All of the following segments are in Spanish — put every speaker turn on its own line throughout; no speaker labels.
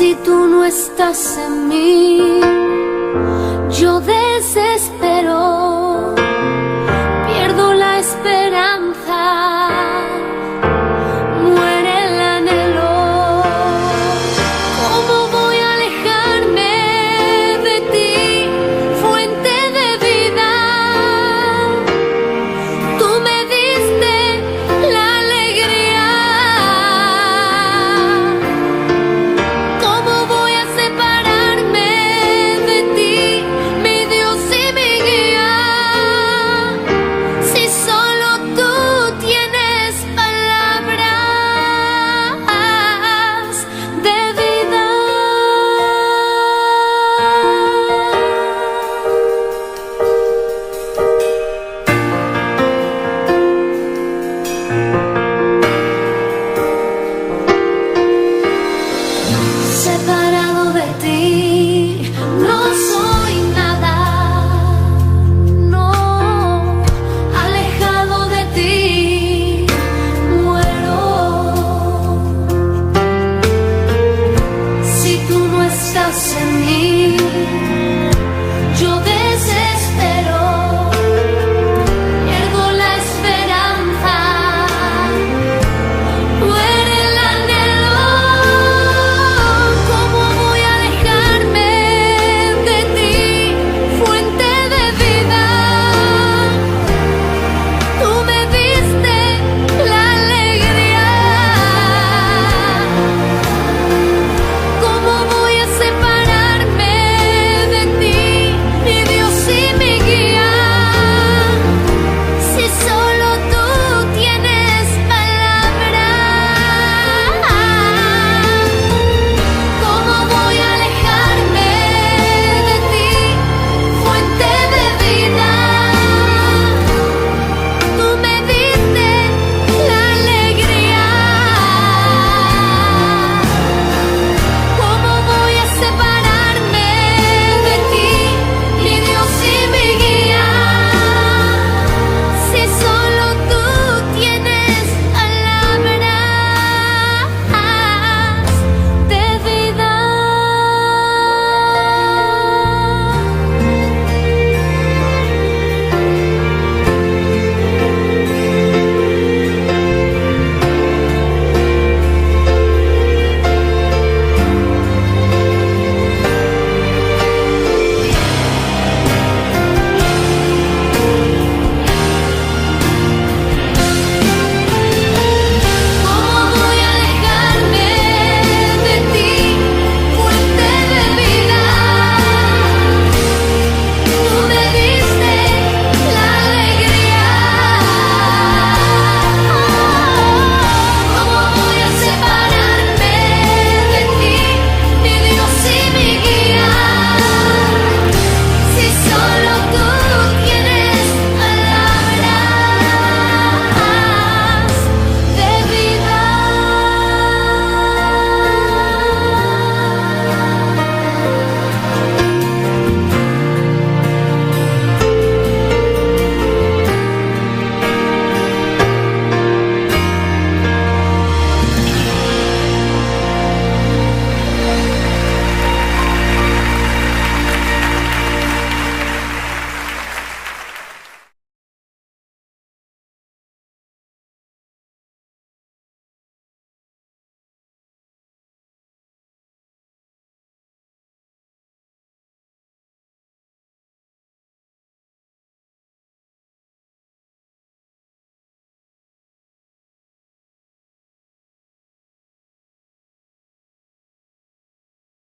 Si tú no estás en mí, yo desespero, pierdo la esperanza, muere el anhelo. ¿Cómo voy a alejarme de ti, fuente de vida? Tú me diste la alegría. ¿Cómo voy a separarme de ti, mi Dios y mi guía? Si solo tú tienes palabras de vida. Separado de ti, no soy nada, no, alejado de ti, muero. Si tú no estás en mí, yo desespero, pierdo la esperanza, muere el anhelo. ¿Cómo voy a alejarme de ti, fuente de vida? Tú me diste la alegría. ¿Cómo voy a separarme de ti, mi Dios y mi guía? Si solo tú tienes palabras. ¿Cómo voy a alejarme de ti, fuente de vida? Tú me diste la alegría. ¿Cómo voy a separarme de ti, mi Dios y mi guía? Si solo tú tienes palabras de vida. ¿Cómo voy a alejarme de ti, fuente de vida? Tú me diste la alegría. ¿Cómo voy a separarme de ti, mi Dios y mi guía? Si solo tú tienes palabras de vida.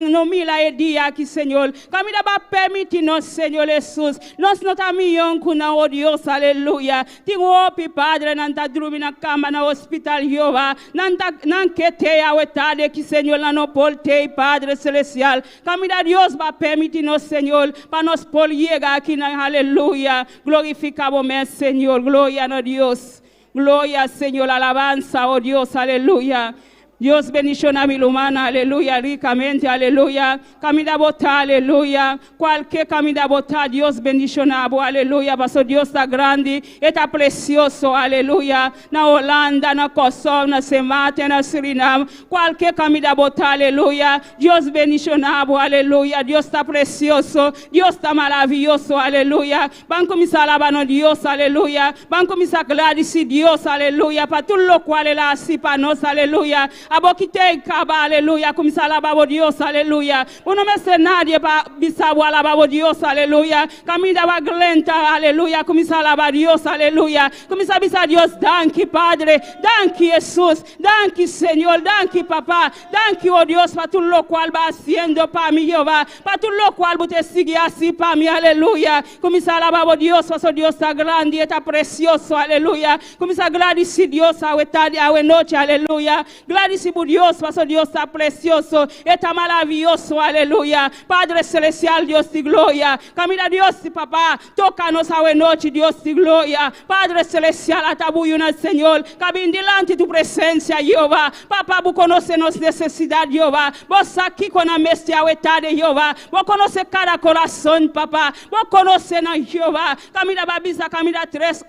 No mila e dia aqui, Senhor. Camida ba permitir nós, Senhor Jesus. Nós não tá milhão com na Dios, aleluia. Tinha opi Padre nanta drumi na cama na hospital Jeová. Nan keteia o etade que Senhor lá no polte Padre celestial. Camida Deus ba permitir nós, Senhor, para nós por llegar aqui na aleluia. Glorificamos, meu Senhor. Glória a Deus. Gloria, Señor, alabanza, oh Dios, aleluya. Dios bendiciones a mi humana, aleluya, ricamente, aleluya. Camina bota, aleluya. Cualquier camina bota, Dios bendiciones, aleluya. Porque Dios está grande, está precioso, aleluya. Na Holanda, na Kosovo, na Semate, na Surinam. Cualquier camina bota, aleluya. Dios bendiciones, aleluya. Dios está precioso, Dios está maravilloso, aleluya. Banco misa alabano Dios, aleluya. Banco misa gladici Dios, aleluya. Para todo lo cual él así para nos, aleluya. Abokite kaba, aleluya, kumisa alababo Dios, aleluya. Uno me se nadie pa bisabu alababo Dios, aleluya. Camida va glenta, aleluya, kumisa alaba Dios, aleluya. Kumisa bisa Dios, danki Padre, danki Jesús, danki Señor, danki Papá, danki oh Dios, para todo lo cual va haciendo para mí, Jehová, para todo lo cual te sigue así para mí, aleluya. Kumisa alababo Dios, porque Dios está grande, está precioso, aleluya. Kumisa gladici Dios, a tarde, a noche, aleluya. Gladici por Dios, porque Dios está precioso, está maravilloso, aleluya. Padre celestial, Dios de gloria. Camina Dios y papá, tócanos a noche, Dios de gloria. Padre celestial, atabuyuna Señor, cabin delante tu presencia, Jehová. Papá, vos conoces nuestra necesidad, Jehová. Vos aquí con la mestia tarde, Jehová. Vos conoces cada corazón, papá. Vos conoces a Jehová. Camina babisa, camina tres,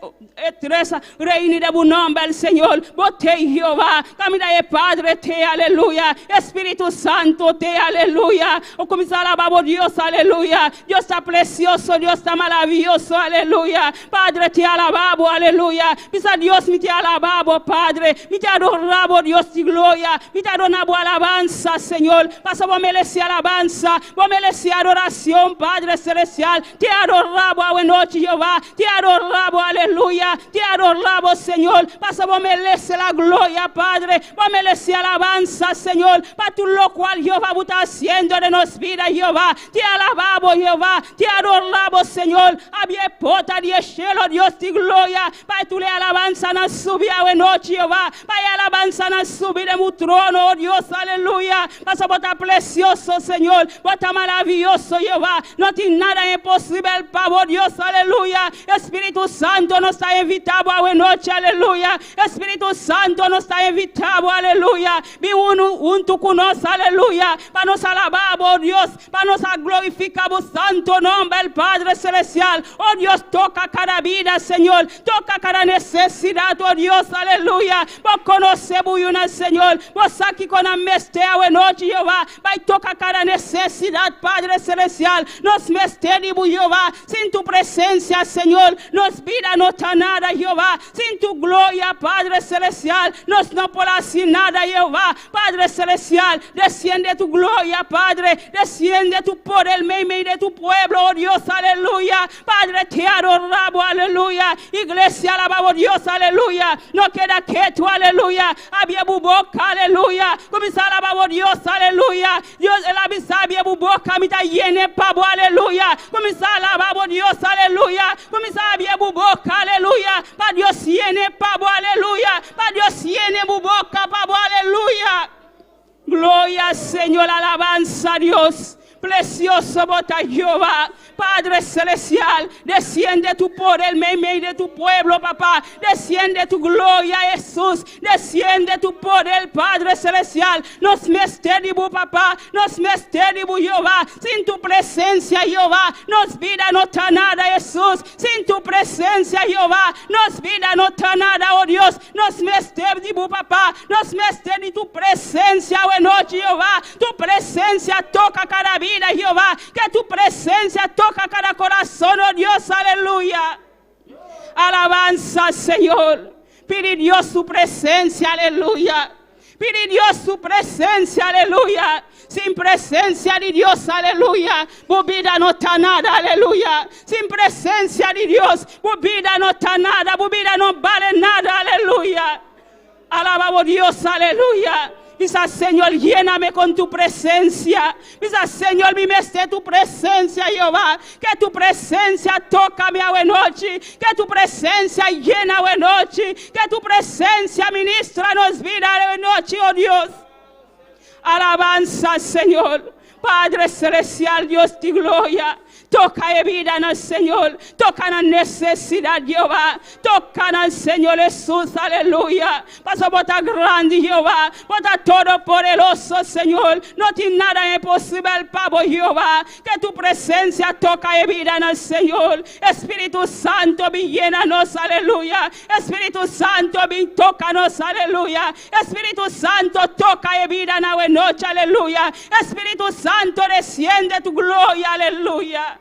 reini de bu nombre, el Señor. Vos te, Jehová. Camina Padre te, aleluya. Espíritu Santo te, aleluya. O comienza a alabar Dios, aleluya. Dios está precioso, Dios está maravilloso, aleluya. Padre te alababo, aleluya. Pisa Dios mi te alababo, Padre. Mi te adorabo, Dios de gloria. Mi te adorabo alabanza, Señor. Pasa vos mereces alabanza, vos mereces adoración, Padre celestial. Te adorabo a noche, Jehová. Te adorabo, aleluya. Te adorabo, Señor. Pasa vos mereces la gloria, Padre. Vos mereces alabanza, Señor, para tu lo cual Jehová vos está haciendo de nos vida, Jehová. Te alabamos, Jehová. Te adoramos, Señor. Había pota de cielo, Dios de gloria. Para tu le alabanza na subir a noche, Jehová. Para alabanza na subir de mu trono, oh Dios, aleluya. Pasa vos está precioso, Señor. Vos está maravilloso, Jehová. No tiene nada imposible para vos, Dios, aleluya. Espíritu Santo nos está invitado a noche, aleluya. Espíritu Santo nos está invitado, aleluya. Vi uno junto con nosotros, aleluya. Para nos alabar, oh Dios. Para nos glorificar, oh santo nombre, el Padre celestial. Oh Dios, toca cada vida, Señor. Toca cada necesidad, oh Dios, aleluya. Vos conocemos una, Señor. Vos aquí con la mestea, oh noche, Jehová. Va toca cada necesidad, Padre celestial. Nos mesтерemos, Jehová. Sin tu presencia, Señor. Nos vida no está nada, Jehová. Sin tu gloria, Padre celestial. Nos no podrá hacer nada, Jehová. Padre celestial, desciende tu gloria, Padre. Desciende tu poder, medio de tu pueblo, oh Dios, aleluya. Padre, te adoramos, aleluya. Iglesia, alabamos Dios, aleluya. No queda quieto, aleluya. Había bu boca, aleluya. Comienza a alabar Dios, aleluya. Dios, el avisa, había bu boca, mi ta llene pavo, aleluya. Comienza a alabar Dios, aleluya. Comienza a había bu boca, aleluya. Pa Dios llene pavo, aleluya. Pa Dios llene bu boca, pavo, aleluya. Gloria, Señor, alabanza a Dios. Precioso bota Jehová, Padre celestial, desciende tu poder, medio de tu pueblo, papá, desciende tu gloria, Jesús, desciende tu poder, Padre celestial, nos mesteribu, papá, nos mesteribu, Jehová, sin tu presencia, Jehová, nos vida no está nada, Jesús, sin tu presencia, Jehová, nos vida no está nada, oh Dios, nos mesteribu, papá, nos mesteri tu presencia, oh noche, Jehová, tu presencia toca cada vida, Jehová, que tu presencia toca cada corazón, oh Dios, aleluya. Alabanza, Señor. Pide Dios su presencia, aleluya. Pide Dios su presencia, aleluya. Sin presencia de Dios, aleluya, tu vida no está nada, aleluya. Sin presencia de Dios, tu vida no está nada, tu vida no vale nada, aleluya. Alabamos Dios, aleluya. Dice, Señor, lléname con tu presencia. Dice, Señor, mi mestre tu presencia, Jehová. Que tu presencia tócame a noche. Que tu presencia llena a noche. Que tu presencia ministra nos vida a noche, oh Dios. Alabanza, Señor. Padre celestial, Dios de gloria. Toca e vida en el Señor. Toca la necesidad, Jehová. Toca en el Señor Jesús, aleluya. Paso bota grande, Jehová. Bota todo poderoso, Señor. No tiene nada imposible, Pablo, Jehová. Que tu presencia toca e vida en el Señor. Espíritu Santo, llénanos, aleluya. Espíritu Santo, tócanos, aleluya. Espíritu Santo, toca e vida en la noche, aleluya. Espíritu Santo, desciende tu gloria, aleluya.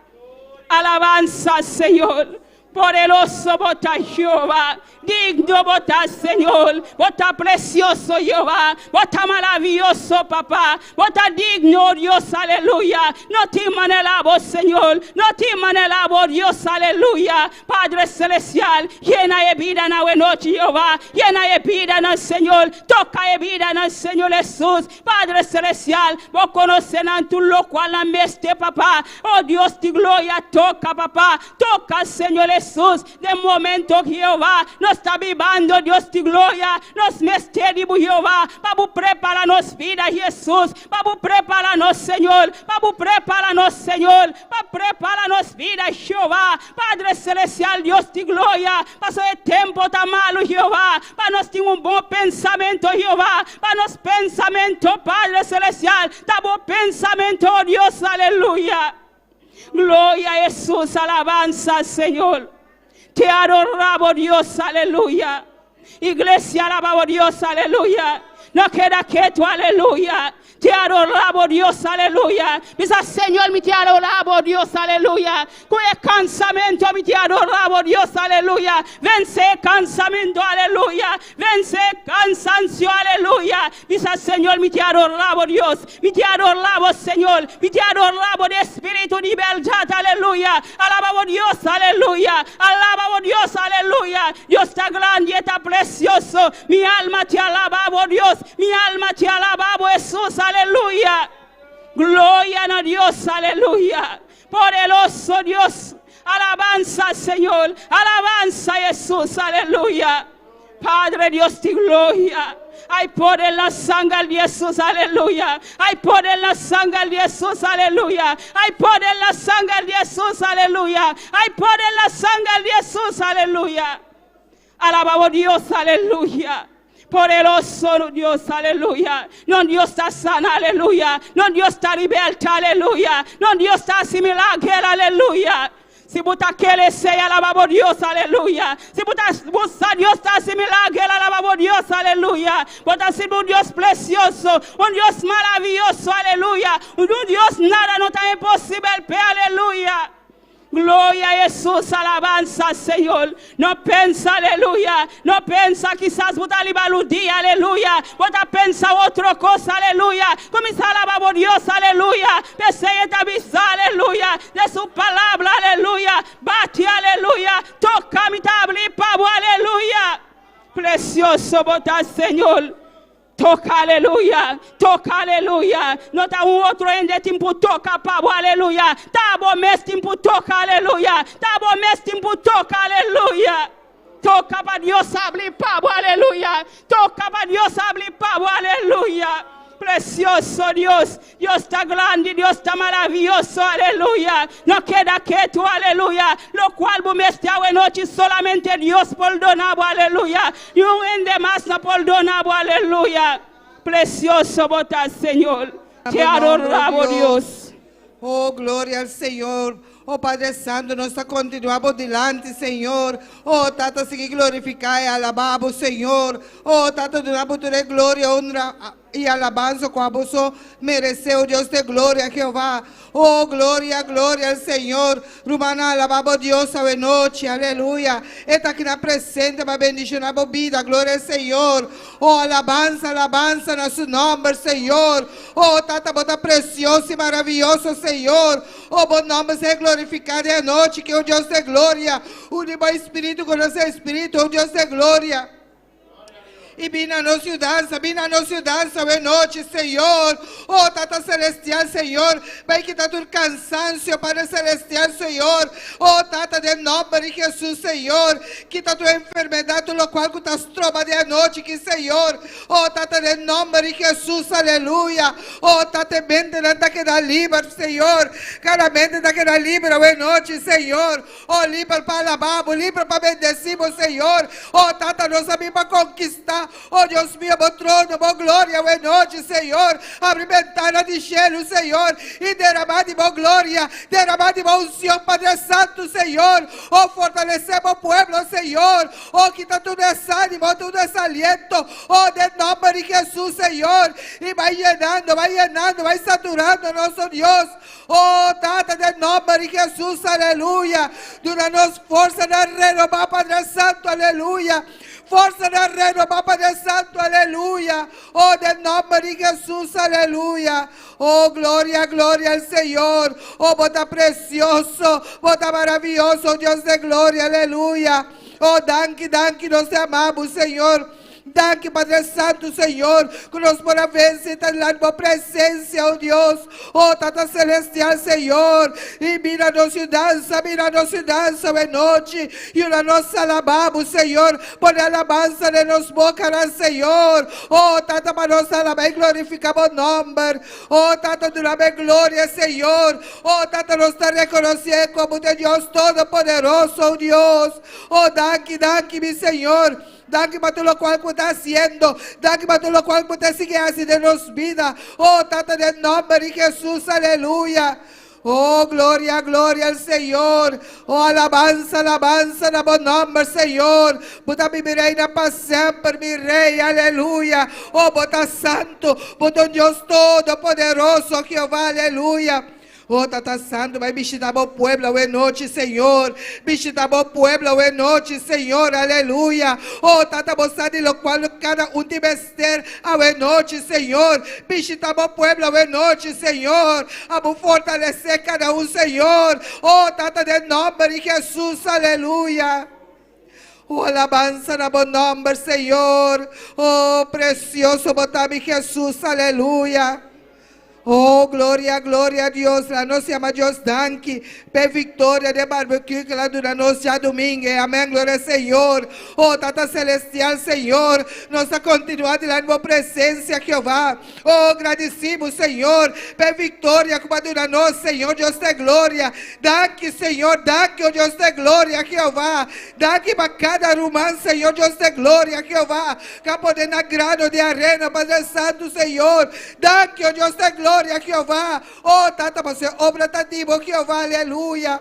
Alabanza, Señor. Poderoso bota Jehová, digno bota Señor, bota precioso Jehová, bota maravilloso papá, bota digno Dios, aleluya. No te manelabo, Señor, no te manelabo Dios, aleluya. Padre celestial, llena de vida en la noche, Jehová, llena de vida en el Señor, toca de vida en el Señor Jesús. Padre celestial, vos conocen en tu lo cual la meste, papá. Oh Dios de gloria, toca papá, toca Señor Jesús. De momento Jehová nos está vivando, Dios de gloria, nos misterio Jehová, vamos prepararnos vida Jesús, vamos prepararnos Señor, vamos prepararnos Señor, vamos prepararnos vida Jehová, Padre celestial, Dios de gloria, paso de tiempo tan malo Jehová, para nos tener un buen pensamiento Jehová, para nos pensamiento Padre celestial, damos pensamiento Dios, aleluya. Gloria a Jesús, alabanza Señor. Te adoramos Dios, aleluya. Iglesia, alabamos Dios, aleluya. No queda quieto, aleluya. Te adoramos Dios, aleluya. Dice Señor, mi te adoramos Dios, aleluya. Con el cansamiento, mi te adoramos Dios, aleluya. Vence el cansamiento, aleluya. Vence el cansancio, aleluya. Dice Señor, mi te adoramos Dios. Mi te adoramos Señor. Mi te adoramos de espíritu de verdad, aleluya. Alabamos Dios, aleluya. Alabamos Dios, aleluya. Dios está grande y está precioso. Mi alma te alabamos Dios. Mi alma te alabamos Jesús, aleluya. Gloria a Dios, aleluya. Poderoso Dios. Alabanza, Señor. Alabanza, Jesús, aleluya. Padre Dios de gloria. Hay poder en la sangre de Jesús, aleluya. Hay poder en la sangre de Jesús, aleluya. Hay poder en la sangre de Jesús, aleluya. Hay poder en la sangre de Jesús, aleluya. Alabamos Dios, aleluya. Poderoso Dios, aleluya. No Dios está sana, aleluya. No Dios está libertad, aleluya. No Dios está similar, aleluya. Si buta que le sea, alabamos Dios, aleluya. Si buta Dios está similar, alabamos Dios, aleluya. Buta si un Dios precioso, un Dios maravilloso, aleluya. Un Dios nada no está imposible, aleluya. Gloria a Jesús, alabanza, Señor. No piensa, aleluya. No piensa quizás botar libaludía, aleluya. Bota pensa otra cosa, aleluya. Comienza a alabar a Dios, aleluya. Desea te avisa, aleluya. De su palabra, aleluya. Bate, aleluya. Toca mi tabla, pavo, aleluya. Precioso bota, Señor. Toca, aleluya, toca, aleluya. No está un otro en de tiempo, toca, pavo, aleluya. Tabo mes tiempo, toca, aleluya. Tabo mes tiempo, toca, aleluya. Toca para Dios, hable, pavo, aleluya. Toca para Dios, hable, pavo, aleluya. Precioso Dios, Dios está grande, Dios está maravilloso, aleluya. No queda quieto, aleluya. Lo cual me está en noche solamente Dios perdonaba, aleluya. Y un en demás no perdonaba, aleluya. Precioso bota, Señor. Te adoramos, Dios.
Oh, gloria al Señor. Oh, Padre Santo, nós continuamos delante, Senhor. Oh, Tata, sigue glorificar e alabar o Senhor. Oh, Tata, donamos toda glória, honra e alabanza com a vosso mereceu, Deus de glória, Jeová. Oh, glória, glória ao Senhor. Rumana, alabamos Deus a noite, aleluia. Está aqui na presente, para bendicionar a vida, glória ao Senhor. Oh, alabanza, alabanza, nosso nome, Senhor. Oh, Tata, bota precioso e maravilhoso, Senhor. Oh, bom nome ser glorificado é a noite, que é o Deus de glória. Une o Espírito com o nosso Espírito, o Deus de glória. e vem a nossa dança, boa noite, Senhor. Oh, Tata Celestial, Senhor, vai quitar todo cansancio, Padre Celestial, Senhor. Oh, Tata, de nome de Jesus, Senhor, quita tua enfermidade, tudo qual que estás trova de noite, que Senhor. Oh, Tata, de nome de Jesus, aleluia. Oh, Tata, mente da que dá livre, Senhor. Cada mente da que dá livre, boa noite, Senhor. Oh, livre para lavabo, livre para bendecimos, Senhor. Oh, Tata, nós sabemos para conquistar. Oh, Deus meu, bom trono, boa glória, boa noite, Senhor. Abre ventana de cielo, Senhor, e derramar de boa glória, derramar de boa unção, Padre Santo, Senhor. Oh, fortalecer o povo, Senhor. Oh, quita todo esse ânimo, todo esse aliento. Oh, de nome de Jesus, Senhor. E vai llenando, vai saturando nosso Deus. Oh, Tata, de nome de Jesus, aleluia. Dura-nos força de renovar, Padre Santo, aleluia. Força de renovar, Padre Santo, aleluia. Oh, de nome de Jesus, aleluia. Oh, glória, glória ao Senhor. Oh, bota precioso, bota maravilhoso, Deus de glória, aleluia. Oh, danke, nós te amamos, Senhor. Danke, Padre Santo, Senhor, que nós por vencer na tua presença, oh Deus, oh Tata Celestial, Senhor, e mira nossa dança, boa noite, e a nossa alabamos, Senhor, por a alabança de nos boca, Senhor, oh Tata, para nós alabar e glorificar o nome, oh Tata, durante glória, Senhor, oh Tata, nós te reconhecer como de Deus Todo-Poderoso, oh Deus, oh danke, meu Senhor. Danke para tudo o qual você está haciendo. Danke para tudo o qual você sigue haciendo de nossa vida. Oh, Tata, de nome de Jesus, aleluia. Oh, glória, glória ao Senhor. Oh, alabança, na bom nome, Senhor. Bota mi reina para sempre, mi rei, aleluia. Oh, bota santo, bota Deus todo-poderoso, Jeová, aleluia. Oh, Tata Santo, vai visitar o pueblo, boa noite, Senhor. Visitar o pueblo, boa noite, Senhor, aleluia. Oh, Tata, você de lo qual cada deve estar, boa noite, Senhor. Visitar o pueblo, boa noite, Senhor. Vamos fortalecer cada Senhor. Oh, Tata, de nome de Jesus, aleluia. Oh, alabança na bom nome, Senhor. Oh, precioso, botame Jesus, aleluia. Oh, glória, glória a Deus. La nós chama Deus danke. Pe vitória de barbecue que lá dura nós já domingo. Amém, glória ao Senhor. Oh, Tata Celestial, Senhor. Nós continuamos lá na presença, Jeová. Oh, agradecemos, Senhor. Pe vitória como dura nós, Senhor. Deus de glória. Danke, Senhor. Danke, oh Deus de glória, Jeová. Danke para cada rumã, Senhor. Deus de glória, Jeová. Capo de grano de arena, Padre Santo, Senhor. Danke, oh Deus de glória. Glória a Jeová, oh Tata, você obra tativo, Jeová, aleluia.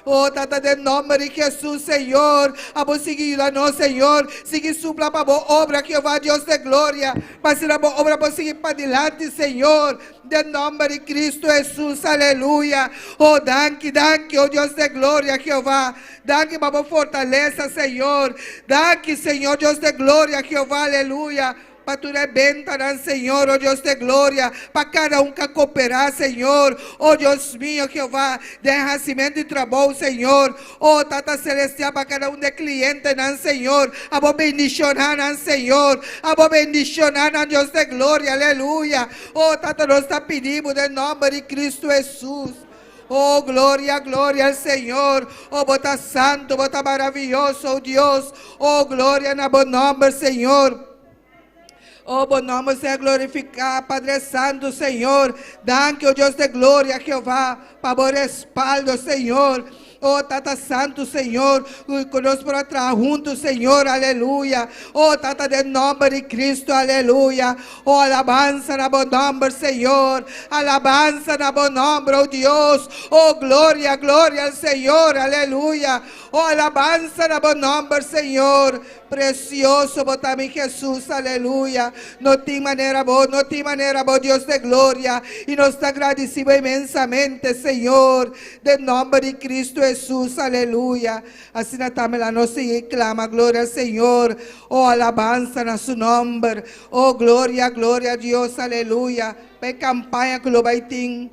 Oh, Tata, de nome de Jesus, Senhor. Vamos seguir lá, não, Senhor. Seguir supla para a obra, Jeová, Deus de glória. Mas a obra para seguir para adiante, Senhor. De nome de Cristo Jesus, aleluia. Oh, danke, oh Deus de glória, Jeová. Danke para a fortaleza, Senhor. Danke, Senhor, Deus de glória, Jeová, aleluia. Para tu rebentarán, Senhor, oh Deus de glória, para cada que cooperar, Senhor, oh Deus mío, Jeová, de renascimento e trabalho, Senhor, oh Tata Celestial, para cada de cliente, não, Senhor, a vos bendicionar, não, Senhor, a vos bendicionar, não, Deus de glória, aleluia, oh Tata, nós te pedimos, em nome de Cristo Jesus. Oh, glória, glória ao Senhor. Oh, bota santo, bota maravilhoso, oh Deus. Oh, glória na bom nome, Senhor. Oh, bom nome seja glorificado, Padre Santo, Senhor. Danke, oh Deus de glória, Jeová, para o respaldo, Senhor. Oh, Tata Santo, Senhor, conosco por atrás juntos, Senhor, aleluia. Oh, Tata, de nome de Cristo, aleluia. Oh, alabança na bom nome, Senhor. Alabança na bom nome, oh Deus. Oh, glória, glória ao Senhor, aleluia. Oh, alabança na bom nome, Senhor. Precioso, botame Jesus, aleluia. Não tem maneira boa, Deus de glória. E nós te agradecemos imensamente, Senhor, de nome de Cristo Jesus, aleluia. Assim também a nossa clama, glória ao Senhor. Oh, alabança na seu nome. Oh, glória, glória a Deus, aleluia. Para campanha que lo vai ter.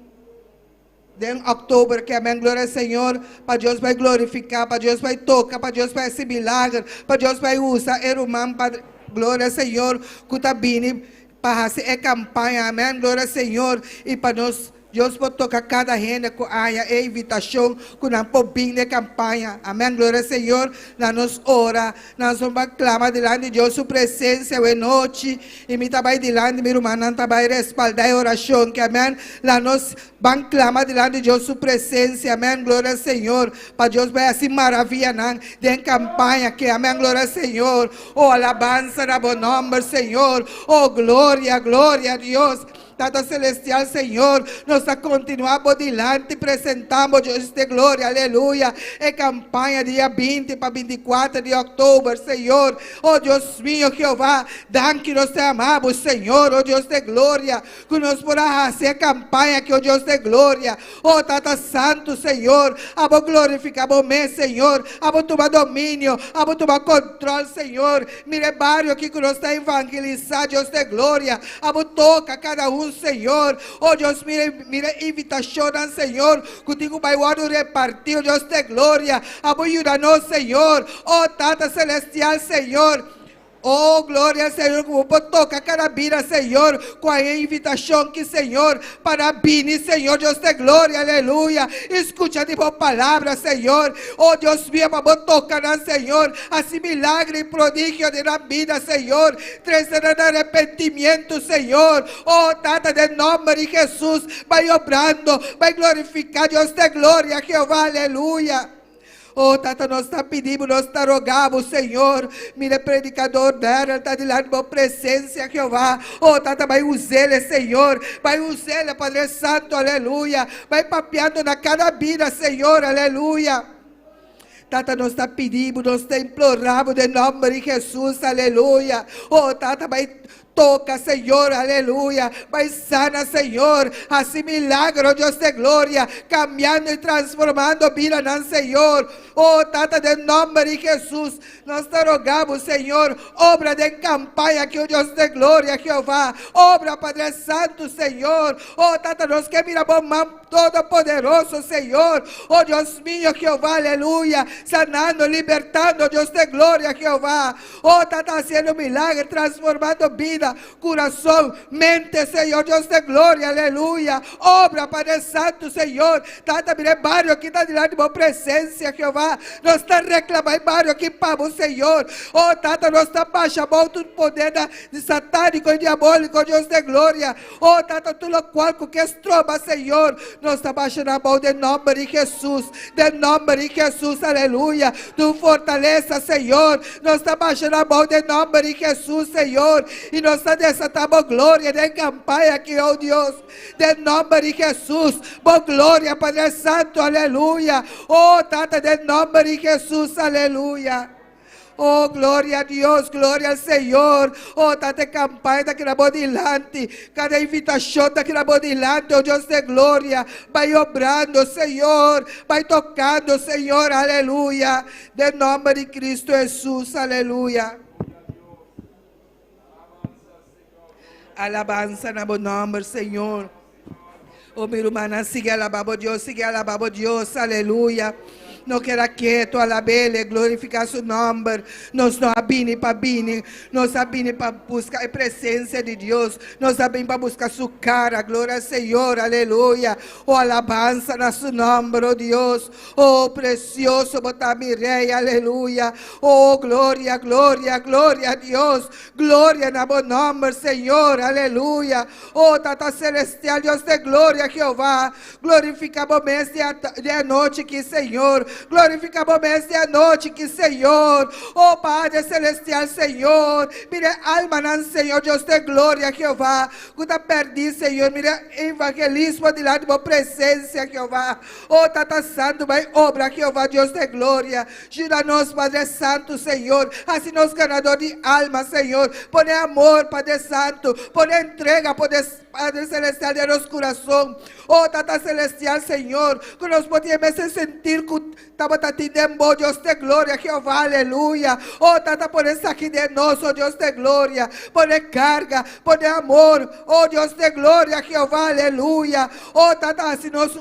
De outubro, que amém, glória ao Senhor, para Deus vai glorificar, para Deus vai tocar, para Deus vai esse milagre, para Deus vai usar, irmão, Padre. glória ao Senhor, que tá vindo para fazer campanha, amém, glória ao Senhor, e para nós, Deus pode tocar cada renda com a invitação, que não pode vir na campanha, amém, glória ao Senhor, na nos ora, nós vamos clamar diante de Deus, sua presença, hoje noite, e me trabalho diante, meu irmão, não trabalho respaldar a oração, que amém, lá nós vamos clamar diante de Deus, sua presença, amém, glória ao Senhor, para Deus vai assim maravilha, não, de campanha, que amém, glória ao Senhor, oh, alabança na bom nome, Senhor, oh, glória, glória a Deus. Tata Celestial, Senhor, nós continuamos adiante, apresentamos Deus de glória, aleluia, é campanha dia 20 para 24 de outubro, Senhor, oh Deus mío, Jeová, dan que nós te amamos, Senhor, oh Deus de glória, que nós podamos fazer campanha, que oh Deus de glória, oh Tata Santo, Senhor, abo glorificar o mês, Senhor, abo tomar domínio, abo tomar controle, Senhor, mire barrio aqui que nós está evangelizando, Deus de glória, abo toca cada um, Senhor, oh Deus, mire invitação, Senhor, contigo vai o repartir, Deus de glória, ajuda-nos, Senhor, oh Tata Celestial, Senhor. Oh, glória, Senhor, como pode tocar cada vida, Senhor, com a invitação que, Senhor, para vir, Senhor, Deus de glória, aleluia. Escuta de boa palavra, Senhor. Oh, Deus mío, para tocar, Senhor, assim milagre e prodígio de la vida, Senhor. Trazer arrependimento, Senhor. Oh, Tata, de nome de Jesus, vai obrando, vai glorificar, Deus de glória, Jeová, aleluia. Oh, Tata, nós está pedindo, nós está rogando, Senhor, mire predicador dela, está de lá de boa presença, Jeová. Oh, Tata, vai usar ele, Senhor, vai usar ele, Padre Santo, aleluia. Vai papeando na cada vida, Senhor, aleluia. Tata, nós está pedindo, nós está implorando, em nome de Jesus, aleluia. Oh, Tata, vai toca, Senhor, aleluia, vai sana, Senhor, assim milagro, Deus de glória, cambiando e transformando a vida, não, Senhor, oh, Tata, de nome de Jesus, nós te rogamos, Senhor, obra de campanha, que o Deus de glória, Jeová, obra, Padre Santo, Senhor, oh, Tata, nós que miramos mão todo-poderoso, Senhor, oh, Deus mío, Jeová, aleluia, sanando, libertando, Deus de glória, Jeová, oh, Tata, haciendo milagre, transformando vida, coração, mente, Senhor, Deus de glória, aleluia, obra, Padre Santo, Senhor, Tata, mire barrio aqui, está diante de boa presença, Jeová, nós está reclamando barrio aqui para o Senhor, oh, Tata, nós está baixando todo o poder de satânico e diabólico, Deus de glória, oh, Tata, tudo qual que estroba, Senhor, nós está baixando a mão de nome de Jesus, aleluia, tu fortaleza, Senhor, nós está baixando a mão de nome de Jesus, Senhor, e nós está desatando glória de campanha aqui, oh Deus, de nome de Jesus, boa glória, Padre Santo, aleluia, oh Tata, de nome de Jesus, aleluia. Oh, glória a Deus, glória ao Senhor. Oh, Tata, campanha daqui na boa dilante. Cada invitação daqui na boa dilante, oh Deus de glória. Vai obrando, Senhor. Vai tocando, Senhor, aleluia. De nome de Cristo Jesus, aleluia. Alabança na bom nome, Senhor. Oh, minha irmã, siga alabando Deus, aleluia. Não quero quieto, alabele, glorificar seu nome. Nós não abine para bine, nós abine para buscar a presença de Deus, nós abine para buscar sua cara, glória ao Senhor, aleluia. Oh, alabança na seu nome, oh Deus, oh precioso, botar-me rei, aleluia. Oh, glória, glória, glória a Deus, glória na bom nome, Senhor, aleluia. Oh, Tata Celestial, Deus de glória, Jeová, glorificamos mês de noite aqui, Senhor. Glorificamos mês de noite que, Senhor, oh Padre Celestial, Senhor, mire alma, não, Senhor, Deus de glória, Jeová, cuida perdi, Senhor, mire evangelismo de lá de boa presença, Jeová, oh Tata Santo, vai obra, Jeová, Deus de glória, gira-nos, Padre Santo, Senhor, assim nos ganador de alma, Senhor, põe amor, Padre Santo, põe entrega, Padre Celestial de nosso coração, oh Tata Celestial, Senhor, que nós podemos sentir que estamos atendendo, Deus de glória, Jeová, aleluia. Oh, Tata, por isso aqui de nós, oh Deus de glória, por carga, por amor, oh Deus de glória, Jeová, aleluia. Oh, Tata, assim nós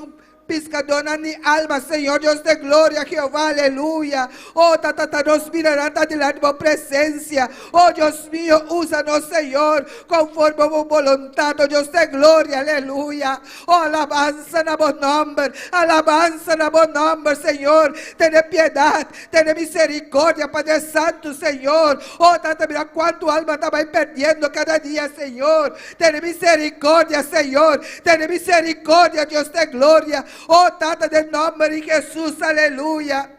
Piscadona ni alma, Señor, Dios de gloria, Jehová, aleluya. Oh, tata, nos mirará delante de tu presencia. Oh, Dios mío, úsanos, Señor, conforme a tu voluntad, oh Dios de gloria, aleluya. Oh, alabanza en tu nombre, alabanza en tu nombre, Señor. Ten piedad, ten misericordia, Padre Santo, Señor. Oh, tata, mira cuánto alma estaba perdiendo cada día, Señor. Ten misericordia, Señor. Ten misericordia, Dios de gloria. Oh, tata, del nombre de Jesús, aleluya.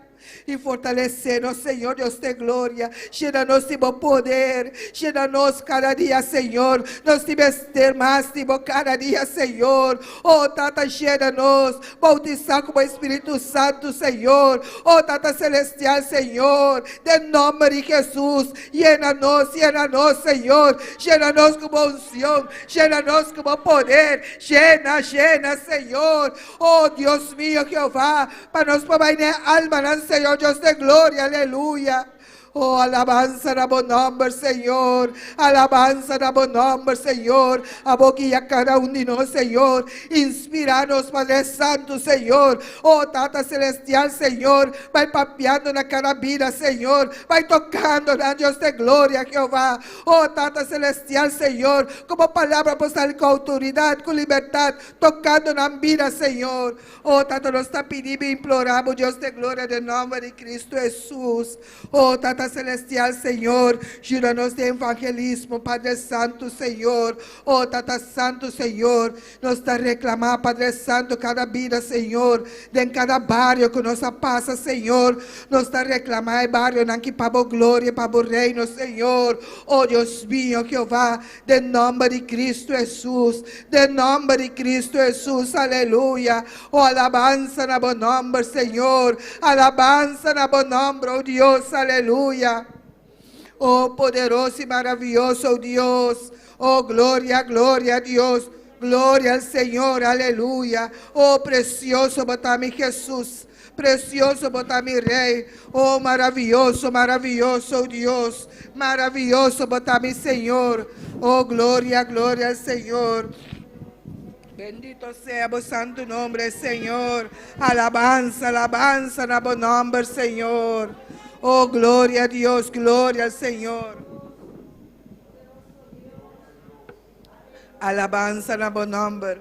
E fortalecer-nos, Senhor, Deus de glória. Llena-nos de bom poder. Llena-nos cada dia, Senhor. Nos ter mais de bom cada dia, Senhor. Oh, Tata, llena-nos. Bautizar com o Espírito Santo, Senhor. Oh, Tata Celestial, Senhor. De nome de Jesus. Llena-nos, Senhor. Llena-nos com unção. Llena-nos com poder. Llena, Senhor. Oh, Deus mío, Jeová. Para nós provar alma, Senhor. Dios de gloria, aleluya. Oh, alabanza a buen nombre, Señor. Alabanza a buen nombre, Señor. Aboguía cada uno de nosotros, Señor. Inspiranos, Padre Santo, Señor. Oh, Tata Celestial, Señor. Vai papeando na cada vida, Señor. Vai tocando na Dios de gloria, Jehová. Oh, Tata Celestial, Señor. Como palabra apostólica com autoridade, com liberdade. Tocando na vida, Señor. Oh, Tata, nós está pedindo e imploramos, Dios de gloria, em nome de Cristo Jesus. Oh, Tata Celestial, Senhor, gira-nos de evangelismo, Padre Santo, Senhor. Oh, Tata Santo, Senhor, nos está reclamar, Padre Santo, cada vida, Senhor, de cada barrio que nos passa, Senhor, nos está reclamar, barrio, não que para a glória, para o reino, Senhor. Oh, Deus mío, Jeová, de nome de Cristo Jesus, de nome de Cristo Jesus, aleluia. Oh, alabanza na bom nome, Senhor, alabanza na bom nome, oh Deus, aleluia. Oh, poderoso e maravilhoso, oh Deus. Oh, glória, glória a Deus. Glória ao Senhor, aleluia. Oh, precioso botar-me Jesus. Precioso botar-me Rei. Oh, maravilhoso, maravilhoso, oh Deus. Maravilhoso botar-me Senhor. Oh, glória, glória ao Senhor. Bendito sea o santo nome, Senhor. Alabanza, alabanza na bom nome, Senhor. Oh, glória a Deus, glória ao Senhor. Alabanza na bom nome.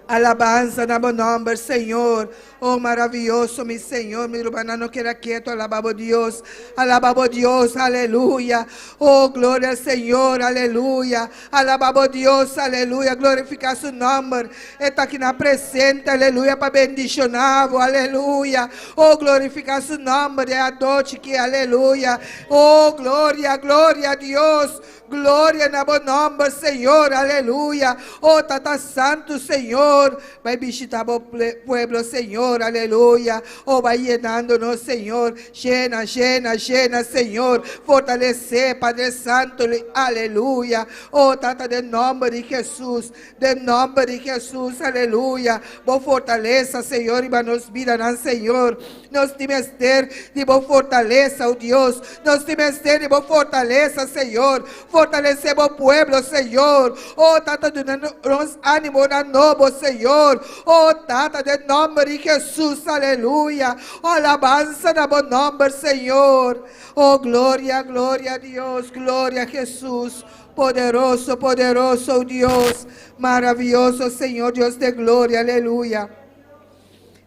Alabanza na bom nome, Senhor. Oh, maravilhoso, meu Senhor. Meu irmão não queda quieto. Alababo Deus. Alababo Deus. Aleluia. Oh, glória ao Senhor. Aleluia. Alababo Deus. Aleluia. Glorificar seu nome. Está aqui na presente. Aleluia. Para bendicionar. Aleluia. Oh, glorificar seu nome. É a noite que aleluia. Oh, glória, glória a Deus. Glória na bom nome, Senhor. Aleluia. Oh, Tata Santo, Senhor. Vai visitar o pueblo, Senhor. Aleluia. Oh, vai llenando-nos, Senhor. Llena, llena, llena, Senhor. Fortalecer, Padre Santo. Aleluia. Oh, Tata, de nome de Jesus. De nome de Jesus. Aleluia. Boa fortaleza, Senhor. E nos virarão, Senhor. Nos timester de boa fortaleza, oh Deus. Nos timester de boa fortaleza, Senhor. Fortalecer o pueblo, Senhor. Oh, Tata, nos ânimo na novo, Senhor. Oh, Tata, de nome de Jesus, aleluia. Oh, alabanza na bom nome, Senhor. Oh, glória, glória a Deus, glória a Jesus. Poderoso, poderoso, oh Deus. Maravilhoso, Senhor, Deus de glória, aleluia.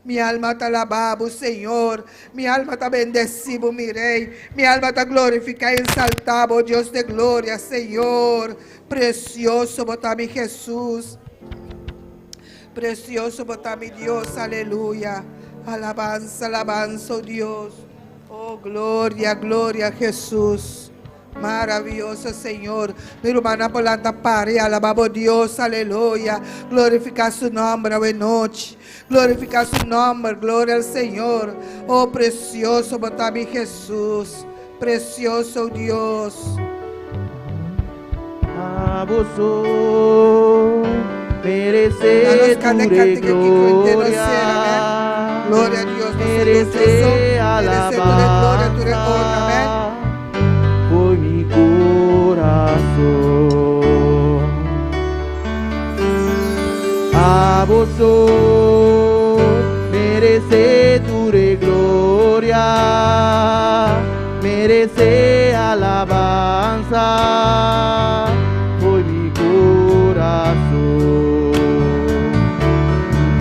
Mi alma te alababa, Senhor. Mi alma te bendecibo, mi Rei. Mi alma te glorifica e exaltaba, oh Deus de glória, Senhor. Precioso botar-me Jesus. Precioso botar-me Deus, aleluia. Alabanza, alabanza, oh Deus. Oh, glória, glória a Jesus. Maravilhoso, Senhor. Mi hermana Polanta pare, alababo Deus, aleluia. Glorificar seu nome hoje noite. Glorificar seu nome, glória ao Senhor. Oh, precioso, botar-me Jesus. Precioso Deus.
A vosotros merece tu gloria.
Glória a Deus.
Merece alabanza por mi corazón. A vosotros merece tu gloria, merece alabanza, hoy mi corazón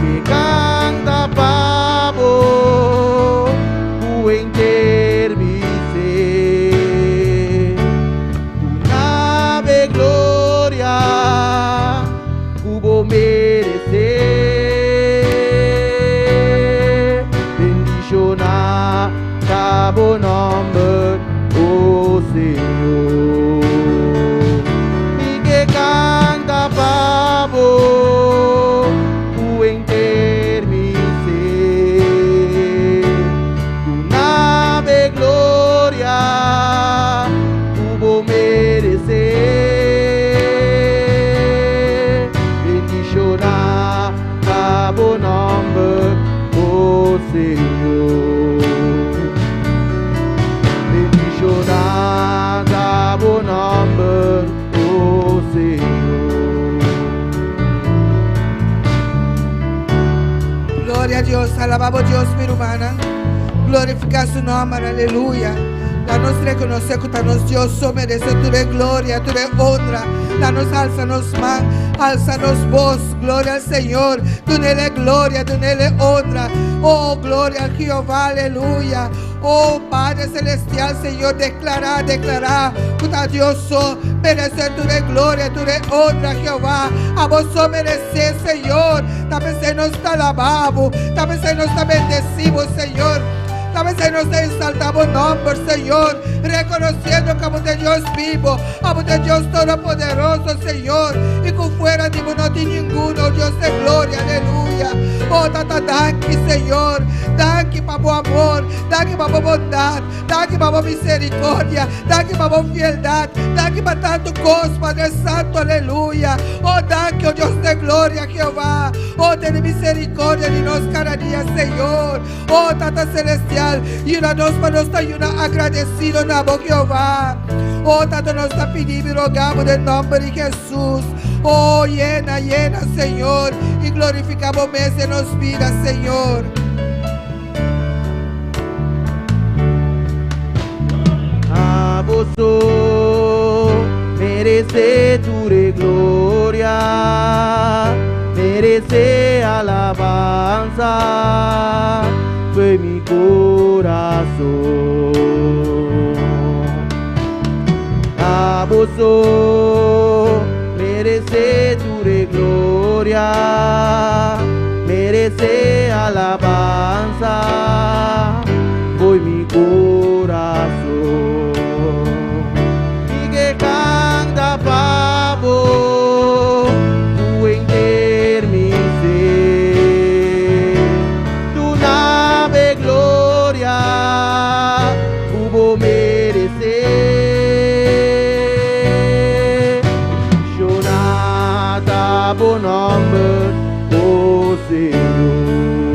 que canta pavo, buen mi ser, tu nave gloria, cubo merecer, bendición a cabo nombre, oh Señor, y que canta pavo, buen mi ser, tu nave gloria, cubo merecer, bendición a cabo nombre, oh Señor, bendición a cabo nombre, oh Señor.
Gloria a Dios, alabamos a Dios, mi hermana. Glorifica su nombre, aleluya. La nos reconoce que nos Dios merece tu gloria, tu honra. La nos alza-nos man, alza-nos voz, gloria al Señor. Dale gloria, dale honra. Oh, gloria a Jehová, aleluya. Oh, Padre Celestial, Señor, declara que Dios merece tu gloria, tu honra, Jehová. A vos merece, Señor. También se nos está alabado, también se nos está bendecimos, Señor. También se nos exaltamos nombre, Señor, reconociendo que amo de Dios vivo, amo de Dios todopoderoso, Señor, y con fuera de no hay ninguno, Dios de gloria, aleluya. Oh, tata, danke, Señor, danke para tu amor, danke para tu bondad, danke para tu misericordia, danke para tu fieldad, danke para tanto cos, Padre Santo, aleluya. Oh, danke, oh Dios de gloria, Jehová. Oh, ten misericordia de nos cada día, Señor. Oh, tata celestial, y una nos para nos una agradecido na boca Jehová. Oh, tata nos está pidiendo y rogamos en nombre de Jesús. Oh, llena, llena, Señor, y glorificamos mes de nos vida, Señor.
A vos merece tu gloria, merece alabanza, fue mi corazón. A vos merece tu gloria, merece alabanza, voy mi corazón. Y que canta pavo, tu enter mi ser, tu nave gloria, hubo merecer. Shonata bon nombre, oh Señor.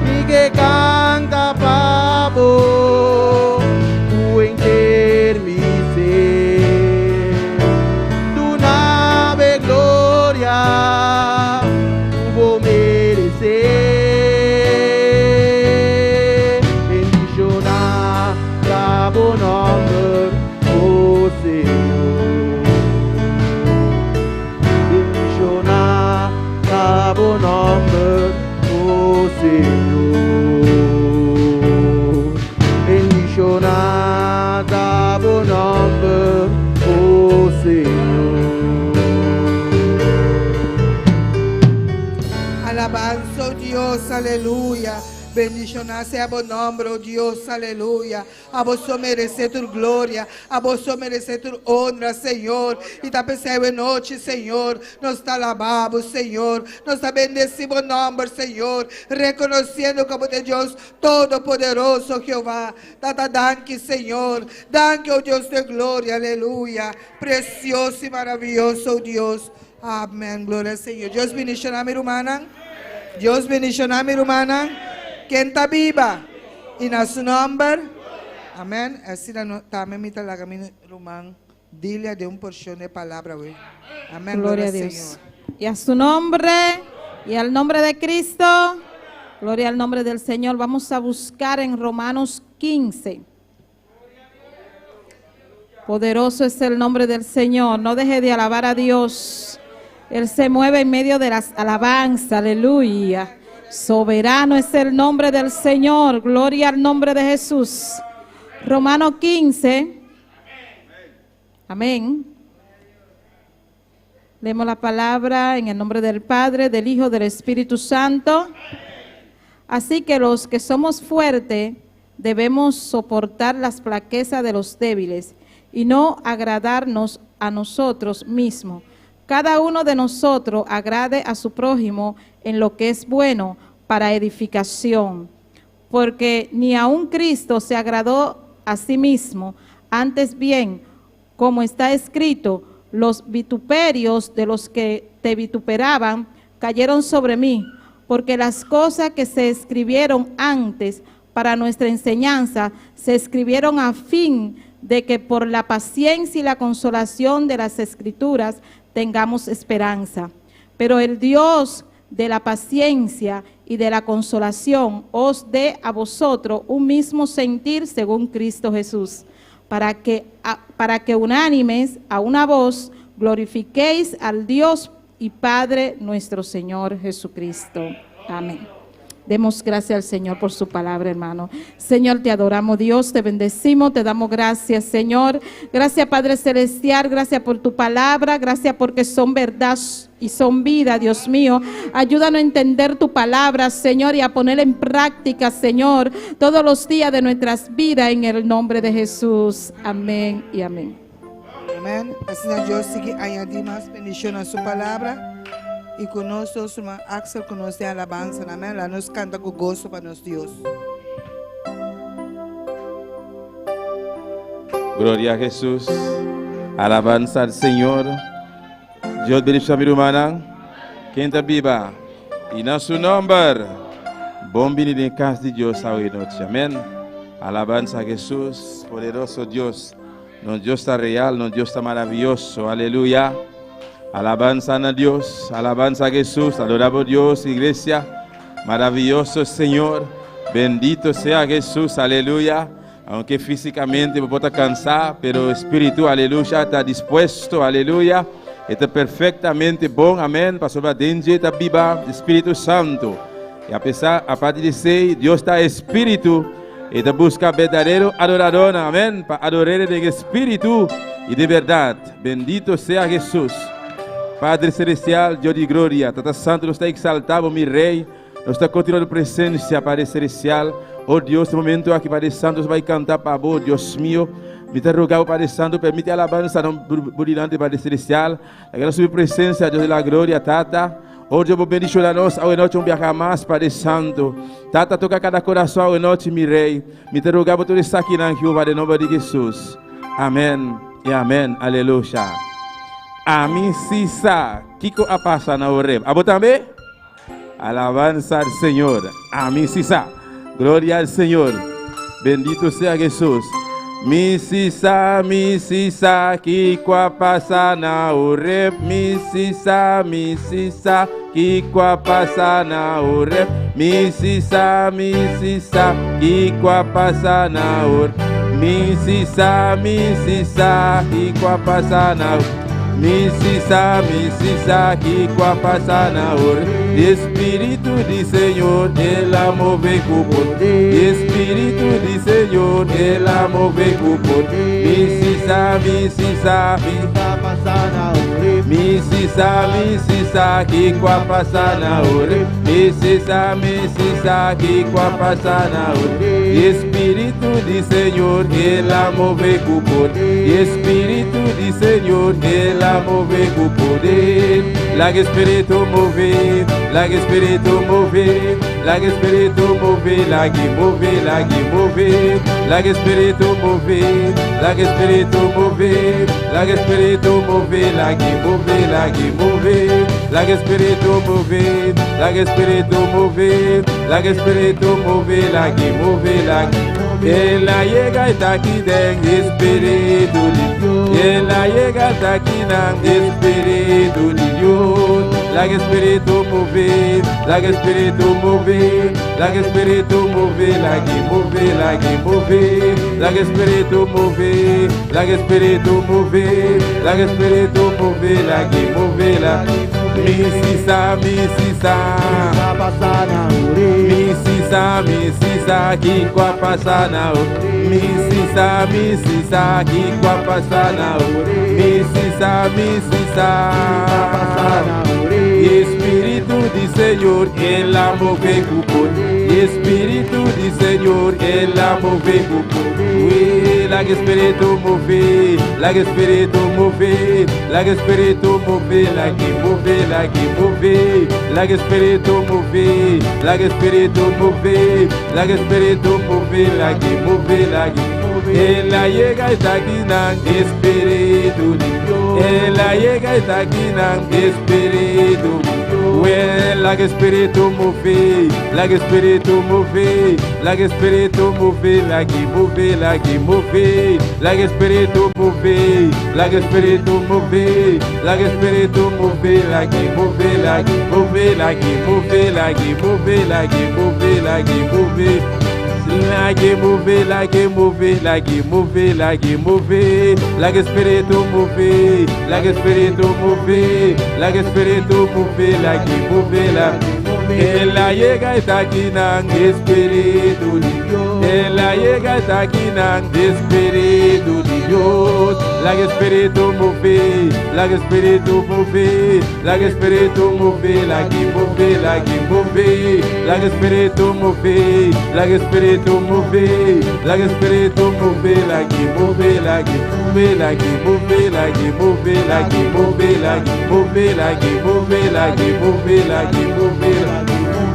Y que canta pavo, tu enter mi ser, tu nave gloria, hubo merecer. Bendición a cabo nombre, oh Señor. Bendición a cabo nombre, oh Señor. Bendición a cabo nombre, oh Señor.
Alabanza, oh Dios, aleluya. Bendición sea tu nombre, oh Dios, aleluya. A vos merece tu gloria, a vos merece tu honra, Señor. Y también esta noche, Señor, nos alabamos, Señor. Nos bendecimos nombre, Señor, reconociendo como de Dios todopoderoso, Jehová. Tata, danke, Señor. Danke, oh Dios de gloria, aleluya. Precioso y maravilloso, oh Dios. Amén, gloria al Señor. Dios bendición a mi hermana. Dios bendición a mi hermana. Quien está viva y en su nombre, amén. Así también me talaga mi rumán, dile de un porción de palabra, güey. Amén.
Gloria a Dios. Y a su nombre y al nombre de Cristo, Gloria al nombre del Señor. Vamos a buscar en Romanos 15. Poderoso es el nombre del Señor. No deje de alabar a Dios. Él se mueve en medio de las alabanzas. Aleluya. Soberano es el nombre del Señor. Gloria al nombre de Jesús. Romanos 15. Amén. Leemos la palabra en el nombre del Padre, del Hijo, del Espíritu Santo. Así que los que somos fuertes debemos soportar las flaquezas de los débiles y no agradarnos a nosotros mismos. Cada uno de nosotros agrade a su prójimo en lo que es bueno para edificación, porque ni aun Cristo se agradó a sí mismo, antes bien, como está escrito, los vituperios de los que te vituperaban cayeron sobre mí, porque las cosas que se escribieron antes para nuestra enseñanza se escribieron a fin de que por la paciencia y la consolación de las Escrituras tengamos esperanza. Pero el Dios de la paciencia y de la consolación os dé a vosotros un mismo sentir según Cristo Jesús, para que unánimes a una voz glorifiquéis al Dios y Padre nuestro Señor Jesucristo. Amén. Demos gracias al Señor por su palabra, hermano. Señor, te adoramos, Dios, te bendecimos, te damos gracias, Señor. Gracias, Padre Celestial, gracias por tu palabra, gracias porque son verdad y son vida, Dios mío. Ayúdanos a entender tu palabra, Señor, y a ponerla en práctica, Señor, todos los días de nuestras vidas, en el nombre de Jesús. Amén y amén.
Amén. Así Dios sigue añadiendo más bendición a su palabra. Y con nosotros, Axel, con nos de alabanza, amén. La nos canta con gozo para nos Dios.
Gloria a Jesús. Alabanza al Señor. Dios bendiga a mi hermana. Quien está viva. Y en su nombre. Bom venir en casa de Dios hoy noche. Amén. Alabanza a Jesús. Poderoso Dios. Nuestro Dios está real. Nuestro Dios está maravilloso. Aleluya. Alabanza a Dios, alabanza a Jesús, adoramos a Dios, iglesia, maravilloso Señor, bendito sea Jesús, aleluya, aunque físicamente me pueda cansar, pero espíritu, aleluya, está dispuesto, aleluya, está perfectamente bon, amén, pastor Badenje, está viva, Espíritu Santo, y a partir de ser, Dios está espíritu, y te busca verdadero adorador, amén, para adorar en espíritu y de verdad, bendito sea Jesús. Padre Celestial, Dios de gloria, Tata Santo, nos está exaltado, mi Rey, nos está continuando presencia, Padre Celestial. Oh Dios, este momento aquí, Padre Santo, nos va a cantar para vos, Dios mío. Me te rogado, Padre Santo, permite alabanza, no burilante, Padre Celestial. La su presencia, Dios de la gloria, Tata. Oh Dios, bendición a nós, hoy noche un viaje más, Padre Santo. Tata, toca cada corazón, hoy noche, mi Rey. Me te rogado, todo está aquí en Jehová, en nombre de Jesús. Amén y amén, aleluya. Ami sisa, Kiko apasa na oreb. Abo también, alabanza al Señor. Ami sisa, gloria al Señor. Bendito sea Jesús. Mi sisa, Kiko apasa na oreb. Mi sisa, Kiko apasa na oreb. Mi sisa, Kiko apasa na oreb. Mi sisa, Kiko apasa na oreb. Mi sisa, Kiko apasa na hora. Espíritu de Señor, Él la move con poder. Espíritu de Señor, Él la move con poder. Mi sisa, Mi sisa, Kiko apasa na hora. Mi sisa, Kiko apasa na hora. Espíritu de Señor, Él la move con poder. Espíritu de Señor, Él la move con poder. La que Espíritu move, la que Espíritu move, la que Espíritu move, la que move, la que move, la que Espíritu move, la que Espíritu move, la que Espíritu move, la que move, la que move, la que Espíritu move, la que Espíritu move, la que Espíritu move, la que move, la que Él la llega está aquí den Espíritu de Dios. Él la llega está aquí den Espíritu de Dios. La que Espíritu move, like Espíritu move, like Espíritu move, like move, like move, like Espíritu move, like Espíritu move, like Espíritu move, like move, like Misisa,
Pasana ure.
Misisa, kikwa pasana o. Misisa, kikwa pasana o. Misisa,
Pasana ure.
Espíritu de Señor, Él la move cucón. Espíritu de Señor, Él la move cucón. Oui, la Espíritu move, la Espíritu move, la Espíritu move, la que move, la que move, la Espíritu move, la Espíritu move, la Espíritu move, la que move, la que move. Él la llega está aquí nan Espíritu de Dios. Él la llega está aquí nan Espíritu de Dios. Well, like Espíritu move, like Espíritu move, like Espíritu move, like move, like move, like Espíritu move, like Espíritu move, like Espíritu move, like move, like move, like move, like move, like move, like move. Like move, like move, like move, like move, like Espíritu move, like Espíritu move, like Espíritu move, like move, like Él la llega está aquí nan Espíritu de Dios. Él la llega está aquí nan Espíritu de Dios. Like Espíritu move, like Espíritu move, like Espíritu move, like move, like move, like Espíritu move, like Espíritu move, like Espíritu move, like move, like move, like move, like move, like move, like move, like move, like move, like move.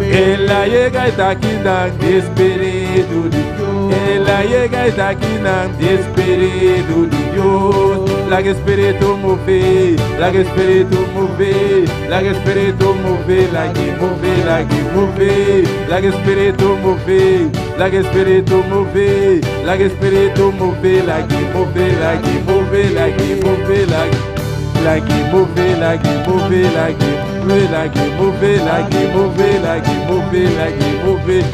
Él la llega está aquí nan Espíritu de Dios. Él la llega está aquí nan Espíritu de Dios. Like Espíritu move, like Espíritu move, like Espíritu move, like move, like move, like Espíritu move, like Espíritu move, like Espíritu move, like move, like move, like move, like move, like move, like move, like move, like move, like move, like move.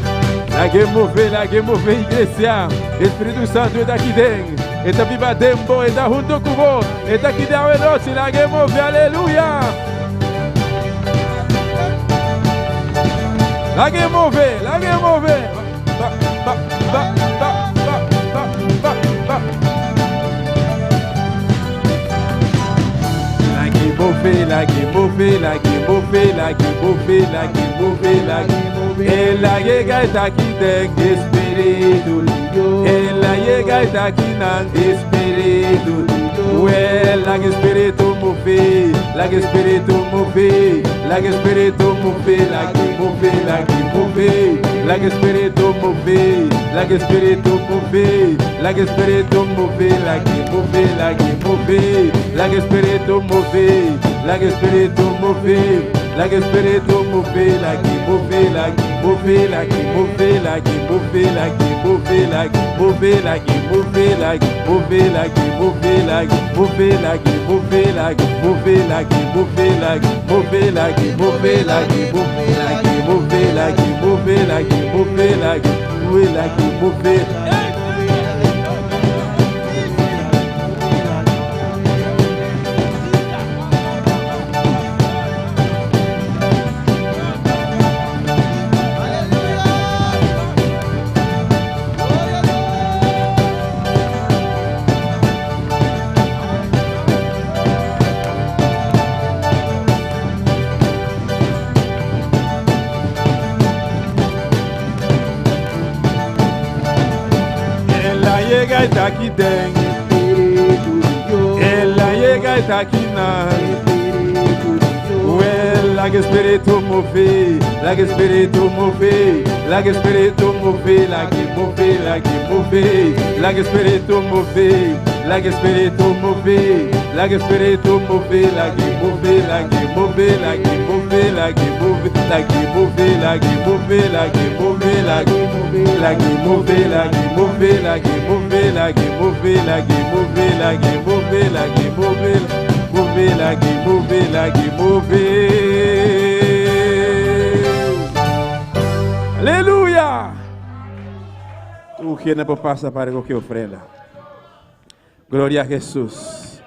Like move, igreja. Espírito Santo está aqui dentro. Está viva dentro, está junto com vós. Está aqui dentro de nós. Like move, aleluia. Like move, like move. Ba, ba, ba, ba, ba, ba, ba, ba. Like move, like move, like move, like move, like move, like move. Él la llega está aquí dentro Espíritu de Dios. Él la llega está aquí nan Espíritu de Dios. Well, like Espíritu move, like Espíritu move, like Espíritu move, like move, like move, like Espíritu move, like Espíritu move, like Espíritu move, like move, like move, like Espíritu move, like Espíritu move, like Espíritu move, like move, like move, like move, like move, like move, like move, like move, like move, like move, like move, like move, like move, like move, like move, like move, like move, like move, like move, like move. Llega está aquí dentro. Él la llega está aquí nan. Well, like Espíritu move, like Espíritu move, like Espíritu move, like move, like move, like Espíritu move, like Espíritu move, like Espíritu move, like move, like move, like move, like move, like move, like move, like move, like move, like move, like move, like move, like move, like move, like move, like move, like move, like move. mujer por pasar para que ofrenda. Glória a Jesus.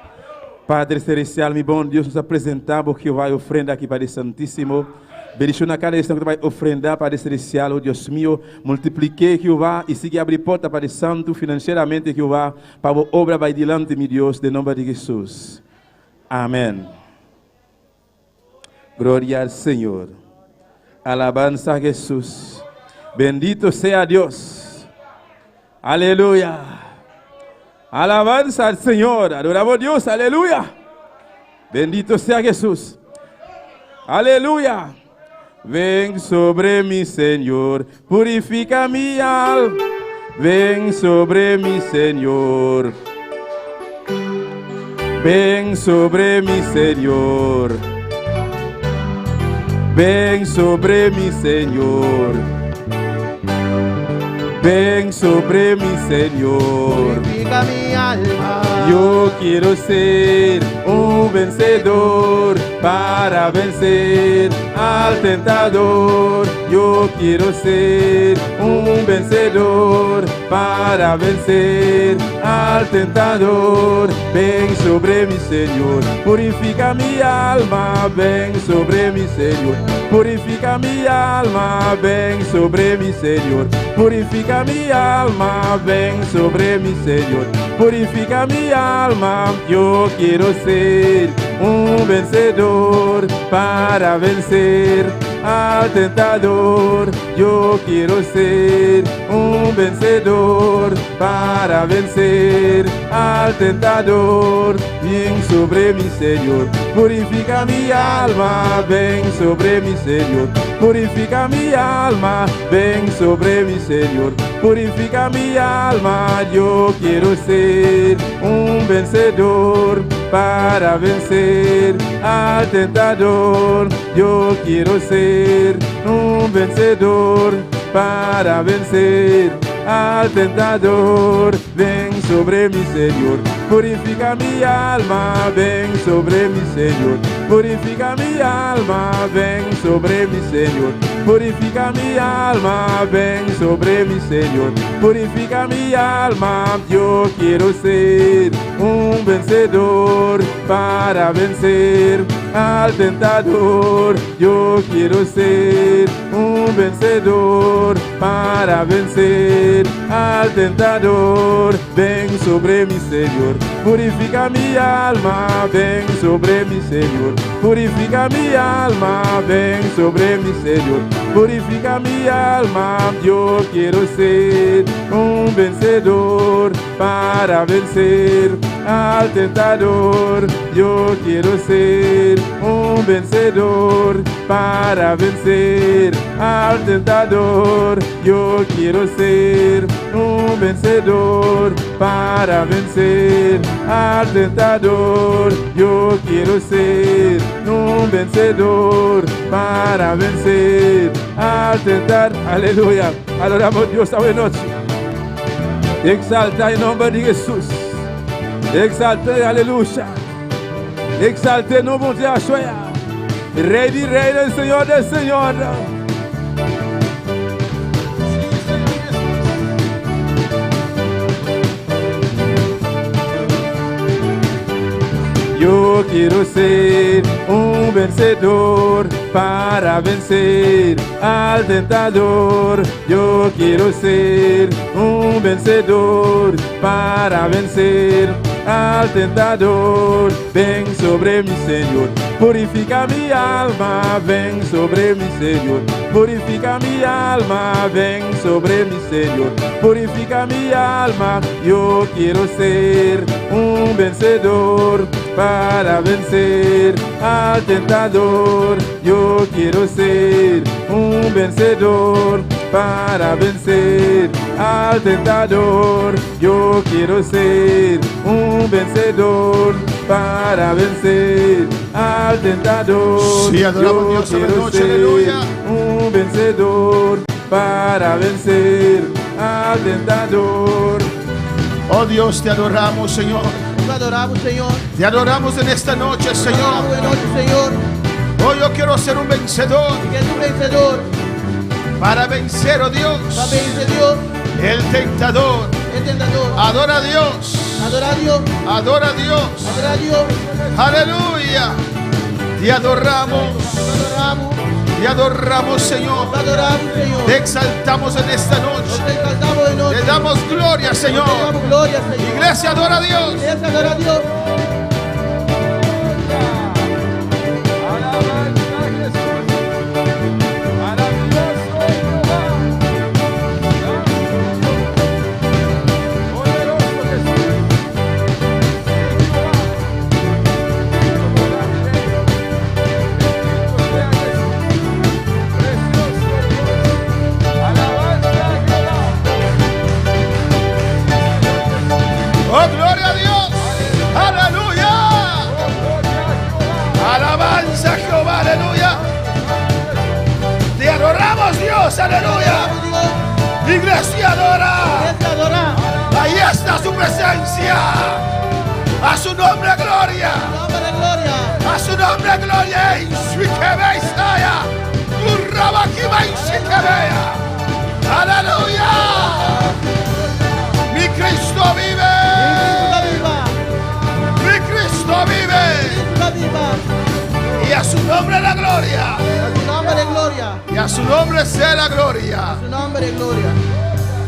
Padre Celestial, meu bom Deus, nos apresentamos que vai ofrenda aqui para o Santíssimo. Bendición a cada instante que vai ofrendar para o Celestial, oh Deus mío. Multiplique que vai e siga abrir porta para o Santo financeiramente que vai para a obra vai dilante, meu Deus, em nome de Jesus. Amém. Glória ao Senhor. Alabanza a Jesús. Bendito sea Dios. Aleluya. Alabanza al Señor. Adoramos a Dios. Aleluya. Bendito sea Jesús. Aleluya. Ven sobre mí, Señor. Purifica mi alma. Ven sobre mí, Señor. Ven sobre mí, Señor. Ven sobre mí, Señor. Ven sobre mí, Señor.
Purifica mi alma.
Yo quiero ser un vencedor para vencer al tentador. Yo quiero ser un vencedor para vencer al tentador. Ven sobre mí, Señor. Purifica mi alma. Ven sobre mí, Señor. Purifica mi alma. Ven sobre mí, Señor. Purifica mi alma. Ven sobre mí, Señor. Purifica mi alma. Yo quiero ser un vencedor para vencer al tentador. Yo quiero ser un vencedor para vencer al tentador. Ven sobre mí, Señor. Purifica mi alma. Ven sobre mí, Señor. Purifica mi alma. Ven sobre mí, Señor. Purifica mi alma. Yo quiero ser un vencedor para vencer al tentador. Yo quiero ser un vencedor para vencer al tentador. Ven sobre mí, Señor. Purifica mi alma. Ven sobre mí, Señor. Purifica mi alma. Ven sobre mí, Señor. Purifica mi alma. Ven sobre mí, Señor. Purifica mi alma. Yo quiero ser un vencedor para vencer al tentador. Yo quiero ser un vencedor para vencer al tentador. Ven sobre mí, Señor. Purifica mi alma. Ven sobre mí, Señor. Purifica mi alma. Ven sobre mí, Señor. Purifica mi alma. Yo quiero ser un vencedor para vencer al tentador. Yo quiero ser un vencedor para vencer al tentador. Yo quiero ser un vencedor para vencer al tentador. Yo quiero ser un vencedor para vencer al tentador. Aleluya. Adoramos a Dios esta noche. Exalta el nombre de Jesús. Exalta, aleluya. Exalta el nombre de Yahshua. Rey de reyes, Señor del Señor. Yo quiero ser un vencedor para vencer al tentador. Yo quiero ser un vencedor para vencer al tentador. Ven sobre mí, Señor. Purifica mi alma. Ven sobre mí, Señor. Purifica mi alma. Ven sobre mí, Señor. Purifica mi alma. Yo quiero ser un vencedor para vencer al tentador. Yo quiero ser un vencedor para vencer al tentador. Yo quiero ser un vencedor para vencer al tentador.
Sí, adoramos a Dios esta
quiero
noche,
ser
aleluya.
un vencedor para vencer al tentador.
Oh Dios, te adoramos, Señor.
Te adoramos, Señor.
Te adoramos en esta noche, Señor.
Buenas noches, Señor.
Oh, yo quiero ser un vencedor
Que es un vencedor.
para vencer, oh Dios,
Va a vencer Dios
El tentador.
El tentador.
Adora a Dios.
Adora a Dios.
Adora a Dios.
Adora a Dios.
Aleluya. Te adoramos.
Adoramos.
Te adoramos, Señor.
Adoramos, Señor.
Te exaltamos en esta noche.
Te exaltamos de noche.
Te damos gloria,
Te
Señor.
damos gloria, Señor.
Iglesia, adora a Dios.
Iglesia, adora a Dios.
Oh, gloria a Dios. Aleluya. Alabanza a Jehová, aleluya. Te adoramos, Dios, aleluya. Iglesia, adora.
Iglesia, adora.
Ahí está su presencia. A su nombre, gloria.
Nombre de gloria.
A su nombre, gloria. Ishikebeisaya. Urrabakibaishikebea. Aleluya. Mi Cristo vive.
Viva.
Mi Cristo vive.
Viva, viva.
Y a su nombre la gloria.
A su nombre de gloria.
Y a su nombre sea la gloria.
A su nombre de gloria.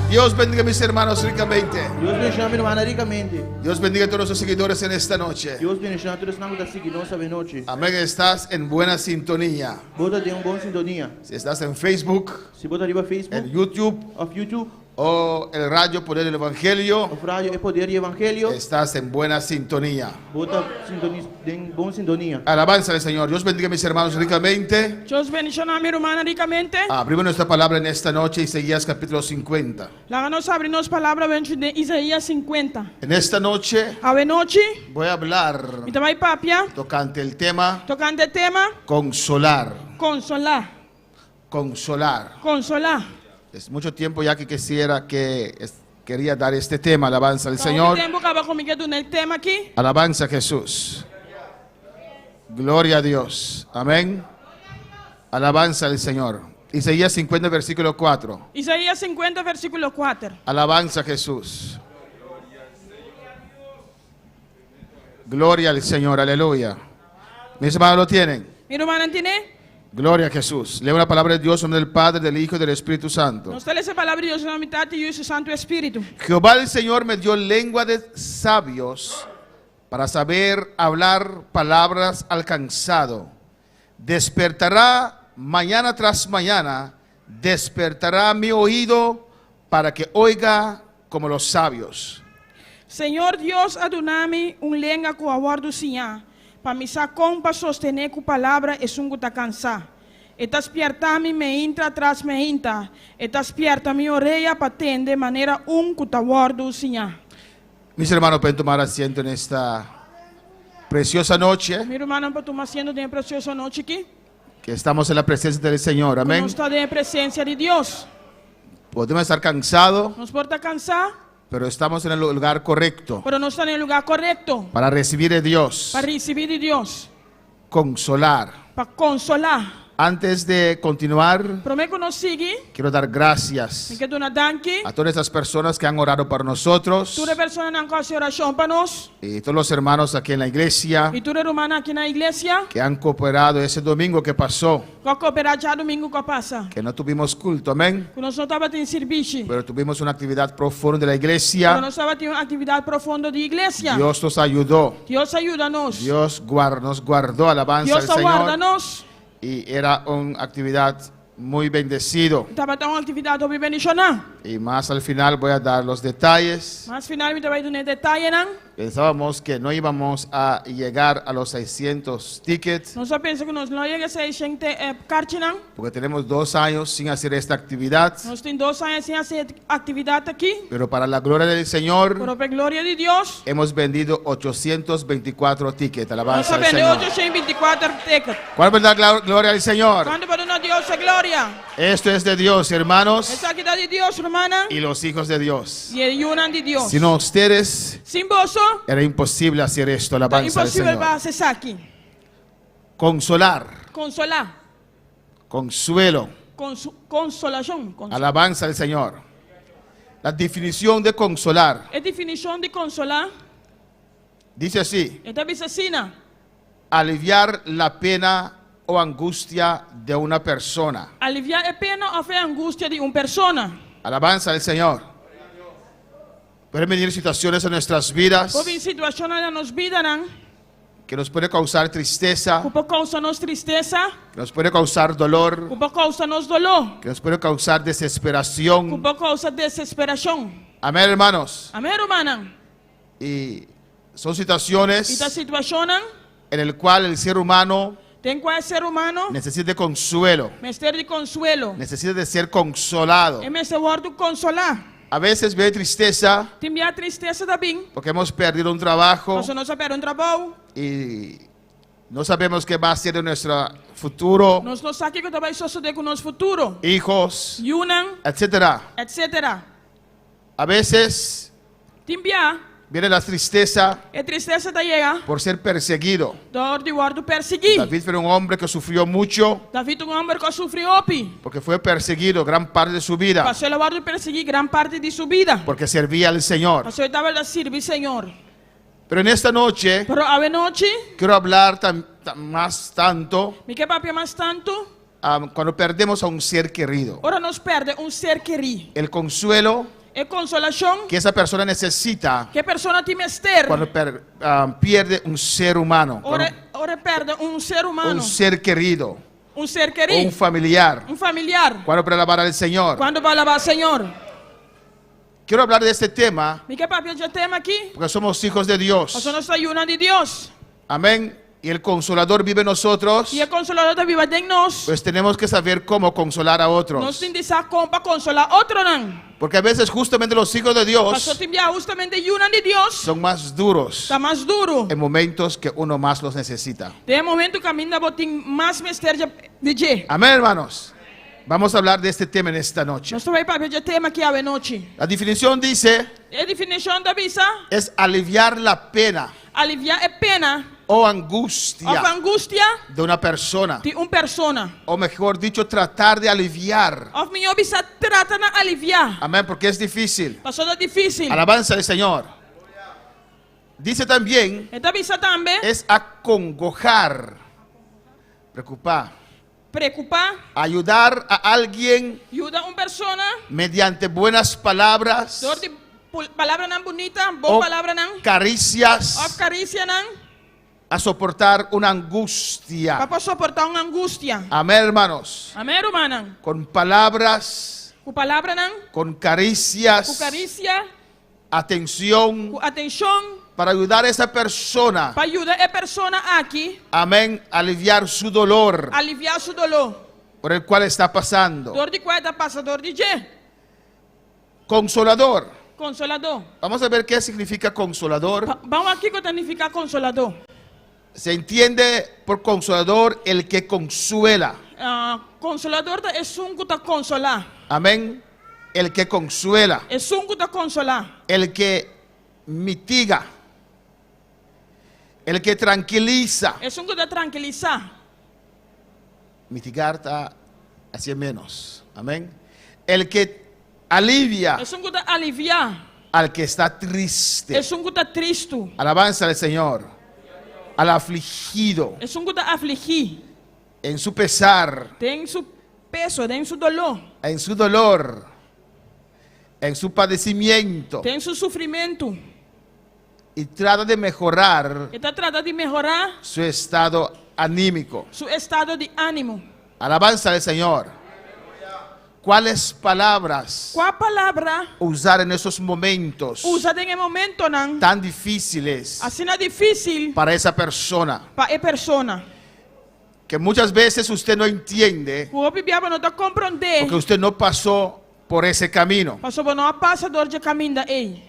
Dios bendiga a mis hermanos ricamente.
Deus bendiga, minha irmã, ricamente.
Dios bendiga a todos los seguidores en esta noche.
Deus bendiga a todos os que seguem nossa noite.
Amén. Estás en buena sintonía.
Bota de boa sintonia.
Si estás en Facebook,
Se botar arriba
en
Facebook,
YouTube
of YouTube,
o el radio Poder del Evangelio,
of rádio é poder e evangelho.
estás en buena sintonía.
Bota sintonia, tem boa sintonia.
Alabanza al Señor. Dios bendiga a mis hermanos ricamente.
Dios bendiga mi hermana ricamente.
Abrimos nuestra palabra en esta noche, Isaías capítulo 50.
Láganos abrirnos palabra dentro de Isaías 50.
En esta noche
Ave noche,
voy a hablar
mi tamay papia,
tocante el tema
tocante el tema,
consolar.
consolar,
Consolar.
consolar.
Es mucho tiempo ya que quería dar este tema, alabanza al
Então,
Señor.
tempo acaba comigo do tema aqui.
Alabanza a Jesús. Gloria a Dios. Amén. Alabanza al Señor. Isaías 50, versículo 4.
Isaías 50, versículo 4.
Alabanza a Jesús. Gloria al Señor. Aleluya. Mis hermanos lo tienen.
Mi hermana tiene.
Gloria a Jesús. Leo la palabra de Dios en nombre del Padre, del Hijo y del Espíritu Santo.
Nós temos essa palavra de Deus na mitad e o Santo Espírito.
Jehová el Señor me dio lengua de sabios para saber hablar palabras al cansado. Despertará mañana tras mañana, despertará mi oído para que oiga como los sabios.
Senhor Deus, Adonai, lenga com a voz do Senhor, para me sacar para sostener com a palavra e sungo tá cansar. E despierta-me me entra atrás me entra. E despierta minha orelha para atender maneira com a voz do Senhor.
Mis hermanos, pueden tomar asiento en esta preciosa noche
Meu irmão, para tomar sendo de preciosa noite aqui.
que estamos en la presencia del Señor. Amén.
Nós está de presença de Deus.
Podemos estar cansados,
Nós podemos cansar,
pero estamos en el lugar correcto
mas nós estamos no lugar correto
para recibir de Dios,
para receber de Deus,
consolar.
para consolar.
Antes de continuar,
Prometo que nós seguir.
quiero dar gracias
Me quedo na danke.
a todas esas personas que han orado por nosotros
Toda pessoa não faz oração para nós.
y todos los hermanos aquí en la iglesia
E toda irmã aqui na igreja.
que han cooperado ese domingo que pasó,
Com a cooperar já domingo que passa.
que no tuvimos culto, amén,
Que nós não estava tendo serviço.
pero tuvimos una actividad profunda de la
Quando
iglesia.
nós estava tendo atividade profunda de igreja.
Dios nos ayudó,
Deus ajuda-nos.
Dios nos guardó, alabanza
Deus
al
aguarda
Señor,
nós.
y era una actividad muy bendecido.
Estava tendo uma atividade sobre bendicionar.
Y más al final voy a dar los detalles.
Mas finalmente vai dar detalhe, não?
Pensábamos que no íbamos a llegar a los 600 tickets
Nós só pensamos que nós não ia ser gente carta, não?
porque tenemos 2 años sin hacer esta actividad,
Nós temos 2 anos sem fazer atividade aqui.
pero para la gloria del Señor
Por a glória de Deus.
hemos vendido 824 tickets.
Nós
Alabanza al
vendeu
Señor.
824 tickets.
¿Cuál es la gloria al Señor?
Quando para nós Deus é glória.
Esto es de Dios, hermanos,
Essa aqui de Deus, irmã.
y los hijos de Dios.
E é una de Deus.
Si no ustedes,
Sem bolso,
era imposible hacer esto.
é
Alabanza al
impossível
Señor.
para acessar aqui.
Consolar,
Consolar.
consuelo,
Consolação.
alabanza al Señor. La definición de consolar
A definição de consolar
dice así:
é também assassina.
aliviar la pena o angustia de una persona.
Aliviar a pena ou a angústia de uma pessoa.
Alabanza al Señor. Pueden venir situaciones en nuestras vidas
Houve situações na nossa vida, não?
que nos puede causar tristeza,
Que pode causar nos tristeza,
que nos puede causar dolor,
que pode causar nos dolor,
que nos puede causar
que
desesperación.
pode causar desesperação.
Amén, hermanos.
Amém, irmã?
Y son
E da
situaciones
situação,
en el cual el ser humano
tem qual ser humano,
necesita de consuelo,
mestre de consuelo.
necesita de ser consolado.
É mestre de consolar.
A veces ve tristeza
Tem a tristeza também.
porque hemos perdido un trabajo
Nós não sabemos trabalho.
y no sabemos qué va a ser de nuestro futuro,
Nós não sabemos o que vai suceder com o nosso futuro.
hijos,
Yunang,
etc.
etc.
A veces
Tem
viene la tristeza
a tristeza da chega.
por ser perseguido.
Dor de guardo perseguir.
David fue un hombre que sufrió mucho
David homem que sofreu opi.
porque fue perseguido gran parte de su vida,
Passou a guardo perseguir gran parte de sua vida.
porque servía al Señor.
Passou a estava a servir Senhor.
Pero en esta noche
Pero a noite,
quiero hablar más tanto
me que papia mais tanto,
cuando perdemos a un ser querido.
ora nos perde ser querido.
El consuelo
E consolação
que esa persona necesita
que a pessoa tem mestre.
cuando pierde un ser humano,
Ora perde ser humano,
un ser querido,
ser
o
querido,
un familiar,
familiar.
cuando para alabar al Señor.
Quando vai lavar Senhor.
Quiero hablar de este tema
Me que papia já tema aqui.
porque somos hijos de Dios.
Nós somos ayuna de Deus.
Amén. Y el consolador vive en nosotros,
E a consolador da viva de nós.
pues tenemos que saber cómo consolar a
Nós
otros.
temos de saber como para consolar outro não.
Porque a veces justamente los hijos de
Pastor
Dios
tem justamente ayuna de Deus.
son más duros
Está mais duro.
en momentos que uno más los necesita.
Tem momento que a minha botim mais mestre de G.
Amén, hermanos. Vamos a hablar de este tema en esta noche.
Nós também para ver tema aqui a noite.
La definición dice,
A definição da visa,
es aliviar la pena
aliviar a pena
o
ou
angustia
a angústia
de una persona.
de uma persona.
O mejor dicho, tratar de aliviar.
Ou minha bisa trata na aliviar.
Amén, porque es difícil.
Passou da difícil.
Alabanza al Señor. Dice también,
Esta visa também
es acongojar, preocupar,
preocupar,
ayudar a alguien
ajuda uma persona.
mediante buenas palabras
Dor de palavra não bonita, boa
o
palavra não.
caricias
Of carícia não.
a soportar una angustia.
Para suportar uma angústia.
Amén, hermanos.
Amém, irmã?
Con palabras,
Com palavra não.
con
Com
caricias,
carícia,
atención,
com atenção.
para ayudar a esa persona,
Para ajudar a persona aqui
amén, a aliviar su dolor
a aliviar seu dolor.
por el cual está pasando.
Dor de queda passa dor de G.
Consolador.
Consolador.
Vamos a ver qué significa consolador.
Vamos aqui que significa consolador.
Se entiende por consolador el que consuela.
Consolador é um que está consolar.
Amén. El que consuela.
É um que está consolar.
El que mitiga. El que tranquiliza.
É um que está tranquilizar.
Mitigar está hacia menos. Amén. El que alivia
É um que está aliviar.
al que está triste.
É um que está triste.
Alabanza al Señor. Al afligido
É um que está afligir.
en su pesar,
Tem seu peso, tem seu dolor.
en su dolor, en su padecimiento,
Tem seu sofrimento.
y trata de mejorar
Está tratando de melhorar
su estado anímico.
seu estado de ânimo.
Alabanza al Señor. ¿Cuáles palabras
Qual a palavra
usar en esos momentos
usada em momento não?
tan difíciles
Assim é difícil
para esa persona?
para a persona.
Que muchas veces usted no entiende
O bibiaba não está compreender.
porque usted no pasó por ese camino.
Passou por não passador de caminho da ei.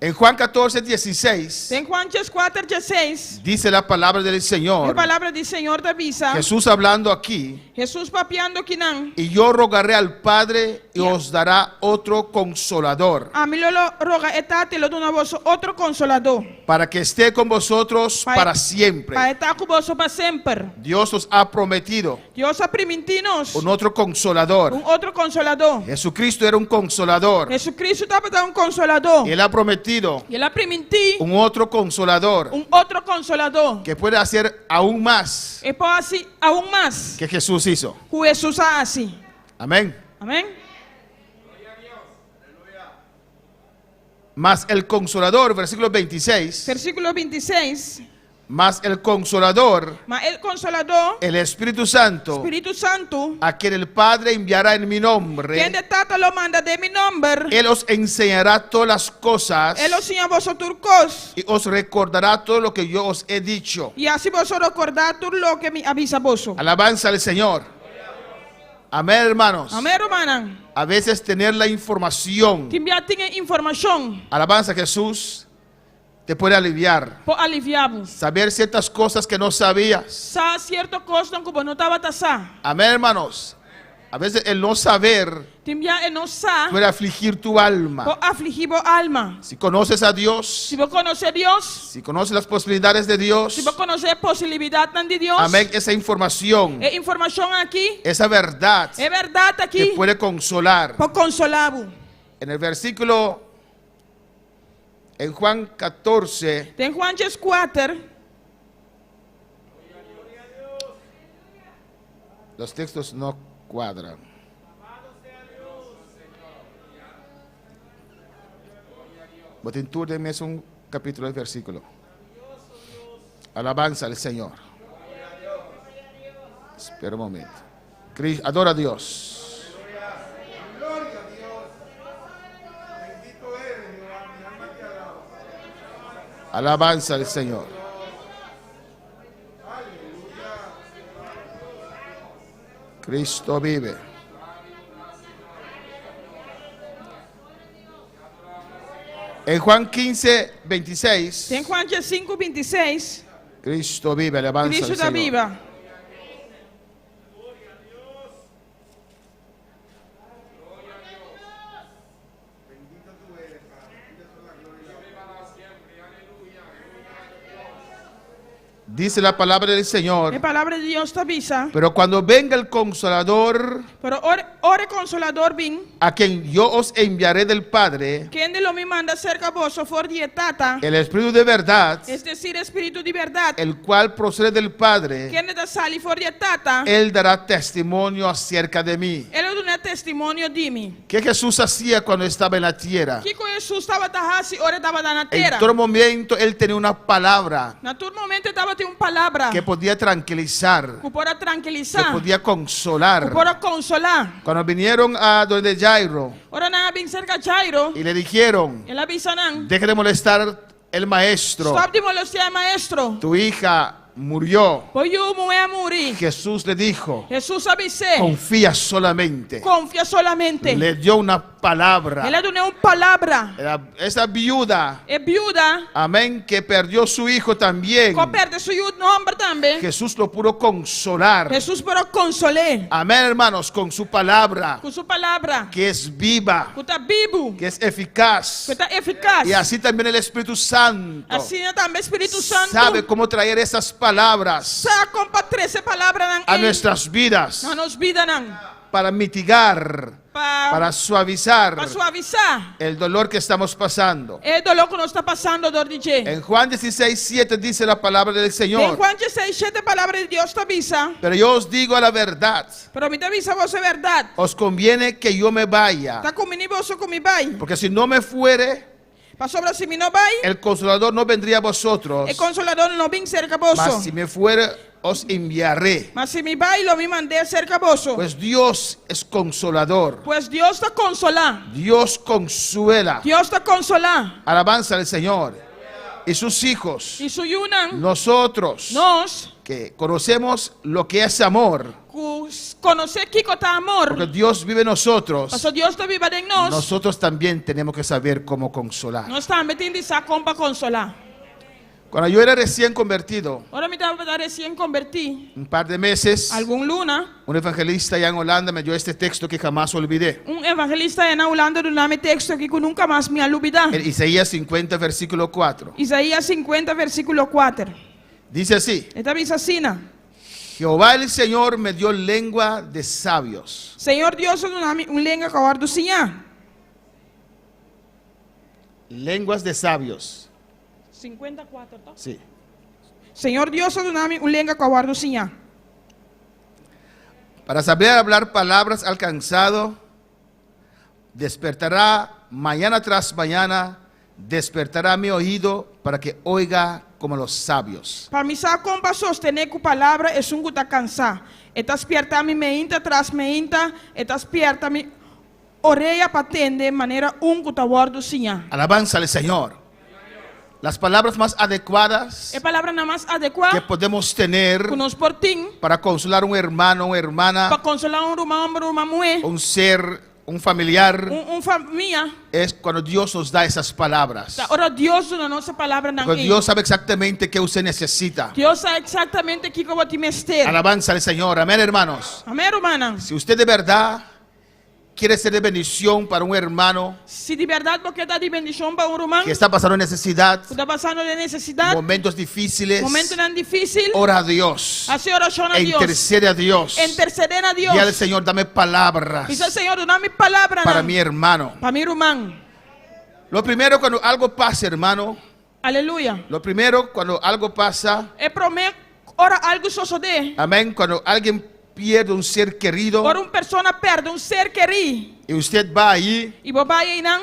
En Juan 14:16
Em Juan 4:16,
dice la palabra del
a
Señor,
palavra do Senhor da visa,
Jesús hablando aquí,
Jesus papiando aqui não.
y yo rogaré al Padre y os dará otro consolador,
A mim lo roga etate lo dona vosso outro consolador,
para que esté con vosotros para siempre.
para estar com vosso para sempre.
Dios os ha prometido
Deus a prometido-nos
un otro consolador.
outro consolador.
Jesucristo era un consolador.
Jesucristo estava dando consolador.
Y Él ha prometido
E ele prometi
un otro consolador
outro consolador.
que puede hacer aún más
E pode aún mais
que Jesús hizo.
que Jesus hace.
Amén.
Amém?
Mas el consolador, versículo 26,
Versículo 26.
mas el consolador,
Mas el consolador,
el Espíritu Santo,
Espírito Santo,
a quien el Padre enviará en mi
quem
nombre,
de tata lo manda de mi nombre,
Él os enseñará todas las cosas
ele ensina vosotros cosas.
y os recordará todo lo que yo os he dicho.
E assim vos recordar tudo lo que me avisa vos.
Alabanza al Señor. Amén, hermanos.
Amém, hermana?
A veces tener la información,
Que já tem informação
alabanza a Jesús, te puede aliviar.
para aliviar-vos.
Saber ciertas cosas que no sabías.
Sa certa coisa que você não estava taçando.
Amén, hermanos. A veces el no saber
Tem já não sabe
puede afligir tu alma.
para afligir a alma.
Si conoces a Dios,
Se você conhecer Deus,
si conoces las posibilidades de Dios,
se você conhecer a possibilidade de Deus,
amén, esa información,
é informação aqui,
esa verdad
é verdade
te
aqui,
puede consolar.
para consolar-vos.
En el versículo, en Juan 14,
Tem Juan 4,
los textos no cuadran. Botintur es un capítulo de versículo. Alabanza al Señor. Espera un momento. Adora a Dios. Alabanza al Señor. Cristo vive. En Juan 15:26,
tem Juan 5:26,
Cristo vive, alabanza
Cristo
al
da
Señor.
viva.
Dice la palabra del
A
Señor,
palavra de Deus te avisa.
pero cuando venga el Consolador,
Pero ore consolador vim,
a quien yo os enviaré del Padre,
quem de lo me manda cerca vos for de tata,
el Espíritu de verdad,
es decir, Espírito de verdade,
el cual procede del Padre,
quem de sali for de tata,
Él dará testimonio acerca de mí.
ele dona testemunho de mim.
¿Qué Jesús hacía cuando estaba en la tierra?
Que com Jesus estava tarrasi, ora estava na
En
terra.
todo momento Él tenía una palabra
Na todo momento estava tem uma palavra
que podía tranquilizar,
que pode
que
tranquilizar,
podía
que
consolar.
pode consolar.
Cuando vinieron a donde Jairo
Ora na bem cerca Jairo,
y le dijeron,
ele avisa não.
deje de molestar el maestro,
Stop de molestar maestro.
tu hija murió.
Pois eu mulher muri.
Jesús le dijo,
Jesus avisou.
confía solamente.
Confia solamente.
Le dio una palabra.
Ele deu uma palavra.
Esa viuda,
É viúda,
amén, que perdió su hijo también,
que perde seu nome também.
Jesús lo pudo consolar.
Jesus para consolar
Amén, hermanos, con su palabra,
com sua palavra.
que es viva,
Que está vivo,
que es eficaz.
que está eficaz.
Y así también el Espíritu Santo
Assim também Espírito Santo
sabe cómo traer esas palabras
sabe compartilhar essa palavra
a nuestras vidas
na nos vida não.
para mitigar, para
Para
suavizar
suavizar
el dolor que estamos pasando.
é dolor que nos está passando dor de dia.
En Juan 16:7 dice la palabra del
Tem
Señor,
Juan 16:7 palavra de Deus te avisa.
pero yo os digo a la verdad,
Pero me te avisa você verdade.
os conviene que yo me vaya,
Tá comigo você comigo vai.
porque si no me fuere,
Para sobre si me não vai,
el Consolador no vendría a vosotros,
o consolador não vem cerca vos.
mas si me fuere, os enviaré.
Mas se me vai, lo me mandei cerca vos.
Pues Dios es consolador,
Pues Deus te consolar.
Dios consuela.
Deus te consolar.
Alabanza al Señor. Y sus hijos,
E su yunan,
nosotros
nós,
que conocemos lo que es amor,
conhecer que está amor.
Porque Dios vive en nosotros.
Pastor Dios está viva en nós.
Nosotros también tenemos que saber cómo consolar.
Nós também tem de saber para consolar.
Cuando yo era recién convertido,
Ora me estava recém converti.
un par de meses,
Algum luna,
un evangelista allá en Holanda me dio este texto que jamás olvidé.
evangelista na Holanda do nome texto que eu nunca mais me olvidar.
En Isaías 50, versículo 4.
Isaías 50, versículo 4.
Dice así:
Esta diz assim:
Jehová el Señor me dio lengua de sabios.
Senhor Deus do nome lenga kawar do Senhor.
Lenguas de sabios.
54, tá?
Sí.
Senhor Deus do nome lenga kawar do Senhor.
Para saber hablar palabras alcanzado, despertará mañana tras mañana, despertará mi oído para que oiga como los sabios.
Para mim saber como sostener com palavra é um que cansar. Eta despierta mi mente tras mente, eta despierta mi orelha para atender maneira que kawar do Senhor.
Alabanza al Señor. Las palabras más adecuadas
É palavra na mais
que
adequada
podemos tener
que nós portim
para consolar un hermano, una
para
hermana,
consolar uma mulher,
un ser, un familiar,
família.
es cuando Dios nos da esas palabras.
Ora Deus na nossa palavra não
Porque Dios sabe exactamente qué usted necesita.
Deus sabe exatamente o que eu vou te mester.
Alabanza al Señor. Amén, hermanos.
Amém, irmã?
Si usted de verdad quiere ser de bendición para un hermano
Se de verdade você está de bendição para irmão
que está pasando necesidad,
que está passando de necessidade,
momentos difíciles,
momento não difícil,
ora a Dios,
a oração a
e
Deus,
intercede a Dios.
interceder a Deus.
Y al Señor, dame palabras
Diz ao Senhor, dá-me palavra
para mi hermano.
para meu irmão.
Lo primero cuando algo pasa, hermano,
Aleluia.
lo primero cuando algo pasa,
É prometo, ora algo suceder.
amén, cuando alguien pierde un ser querido
Ora uma pessoa perde ser querido.
y usted va allí,
E babai não,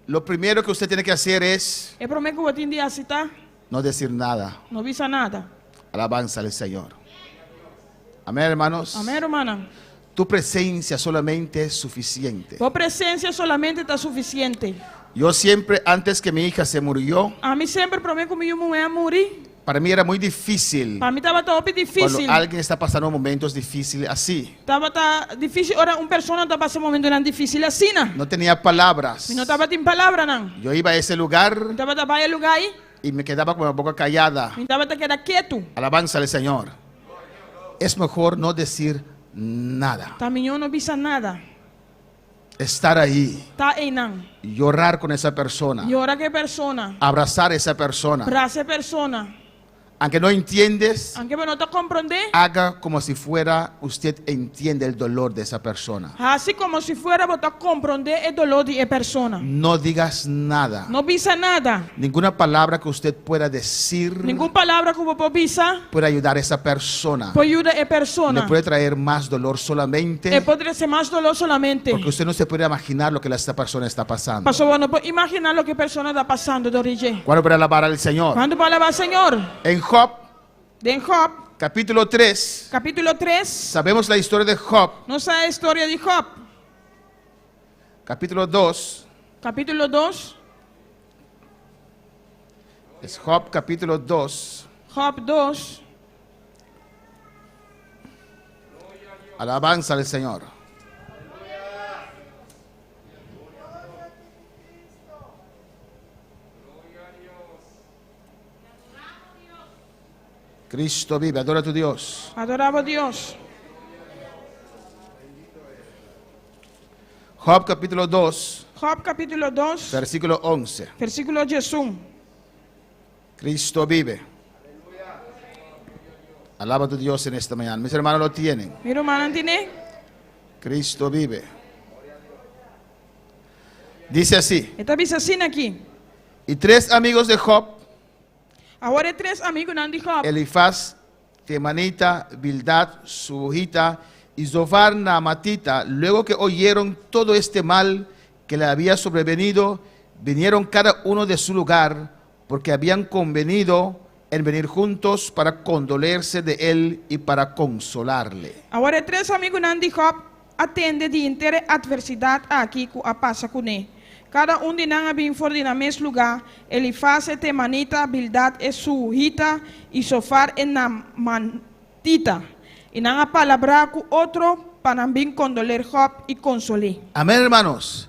lo primero que usted tiene que hacer es
é prometo que eu vou te aceitar,
no decir nada.
não visa nada.
Alabanza al Señor. Amén, hermanos.
Amém, irmã?
Tu presencia solamente es suficiente.
Tua presença solamente está suficiente.
Yo siempre, antes que mi hija se murió,
A mim sempre prometo que minha mulher morir.
para mí era muy difícil
Para mim estava top difícil.
cuando alguien está pasando momentos difíciles así.
Estava difícil. Ora, uma pessoa está passando um momento difícil assim, não.
No tenía palabras.
Não estava tem palavra, não.
Yo iba a esse lugar
Estava para lugar aí.
y me quedaba con la boca callada.
Não estava quedar quieto.
Alabanza al Señor. Es mejor no decir nada.
Também eu não visa nada.
Estar ahí,
Tá aí não.
llorar con esa persona,
E ora que persona,
abrazar a esa persona.
para essa persona,
Aunque no entiendes,
aunque não está compreender,
haga como si fuera usted entiende el dolor de esa persona.
assim como se fuera botar compreender o dolor de persona.
No digas nada.
Não visa nada.
Ninguna palabra que usted pueda decir
Nenhuma palavra que eu vou visa
puede ayudar a esa persona.
pode ajudar a
Le
persona.
puede traer más dolor solamente
E pode ser mais dolor solamente.
porque usted no se puede imaginar lo que esta persona está pasando.
Pastor, não pode imaginar o que a persona está passando, Dorige.
¿Cuándo para alabar al Señor?
Quando fala Senhor,
En Job,
de Job,
capítulo 3,
capítulo 3,
sabemos la historia de Job.
não sabe a história de Job.
Capítulo 2,
Capítulo 2,
es Job capítulo 2.
Job 2.
Alabanza al Señor. Cristo vive, adora a tu Dios.
Adorava a Deus.
Job capítulo 2,
Job capítulo 2,
versículo 11.
versículo 11.
Cristo vive. Alaba a tu Dios en esta mañana. Mis hermanos lo tienen.
Meu irmão, não entende?
Cristo vive. Dice así.
Está dizendo assim aqui.
Y 3 amigos de Job,
Agora 3 amigos não de Job.
Elifaz, Temanita, Bildad, Subujita y Zofar Naamatita, luego que oyeron todo este mal que le había sobrevenido, vinieron cada uno de su lugar, porque habían convenido en venir juntos para condolerse de él y para consolarle.
Agora 3 amigos não de Job atende de inteira adversidade aqui que a passa com ele. Cada de nós havia for na mesmo lugar. Elifaz, Temanita, Bildad, Suhita e Sofar e Naamantita. Y nanga palabra ku otro para bien condoler Job y consolé.
Amén, hermanos.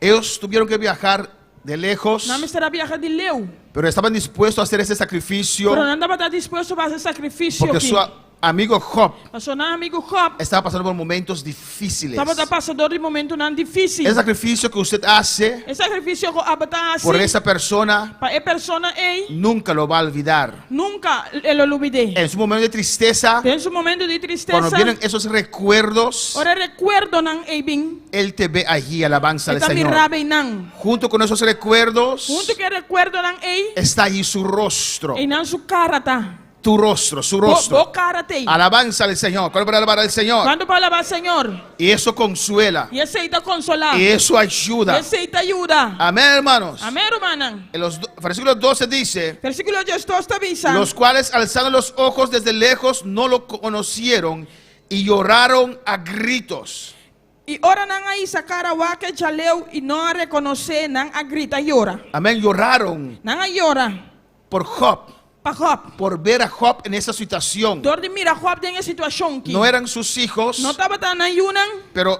Ellos tuvieron que viajar de lejos,
Na mistura viaja de leu.
pero estaban dispuestos a hacer ese sacrificio
Pero no andaba dispuesto para hacer sacrificio.
porque
aqui.
su amigo Job
Pasó na amigo Job.
estaba pasando por momentos difíciles.
Estaba pasando de momento não difícil.
El sacrificio que usted hace
Esse sacrifício que abata assim.
por esa persona
Para a persona
nunca lo va a olvidar.
nunca ele olvidei.
En su momento de tristeza,
Tem um momento de tristeza.
cuando vienen esos recuerdos,
Ora recuerdo nan bem.
Él te ve allí, alabanza al
Está
Señor.
mirabe nan.
Junto con esos recuerdos
Junto que recuerdo nan
está allí su rostro,
e nan su cara tá.
tu rostro, su
Bo
rostro.
cara tem.
Alabanza al Señor. ¿Cuál para alabar al Señor?
Quando para alabar Senhor.
Y eso consuela.
E aceita consolar.
Y eso
E
ayuda.
aceita ayuda.
Amén, hermanos.
Amém, irmã.
En los versículos 12 dice:
Versículo 12 está avisando.
los cuales alzando los ojos desde lejos no lo conocieron y lloraron a gritos.
E ora nan aí sacara wake jaleu e não a reconhecer nan a grita e ora.
Amén, lloraron
Nan a ora.
por Job,
Pa Job.
por ver a Job en esa situación.
Dor de mira Job tem a situação que
No eran sus hijos,
não estava tan ayunan,
pero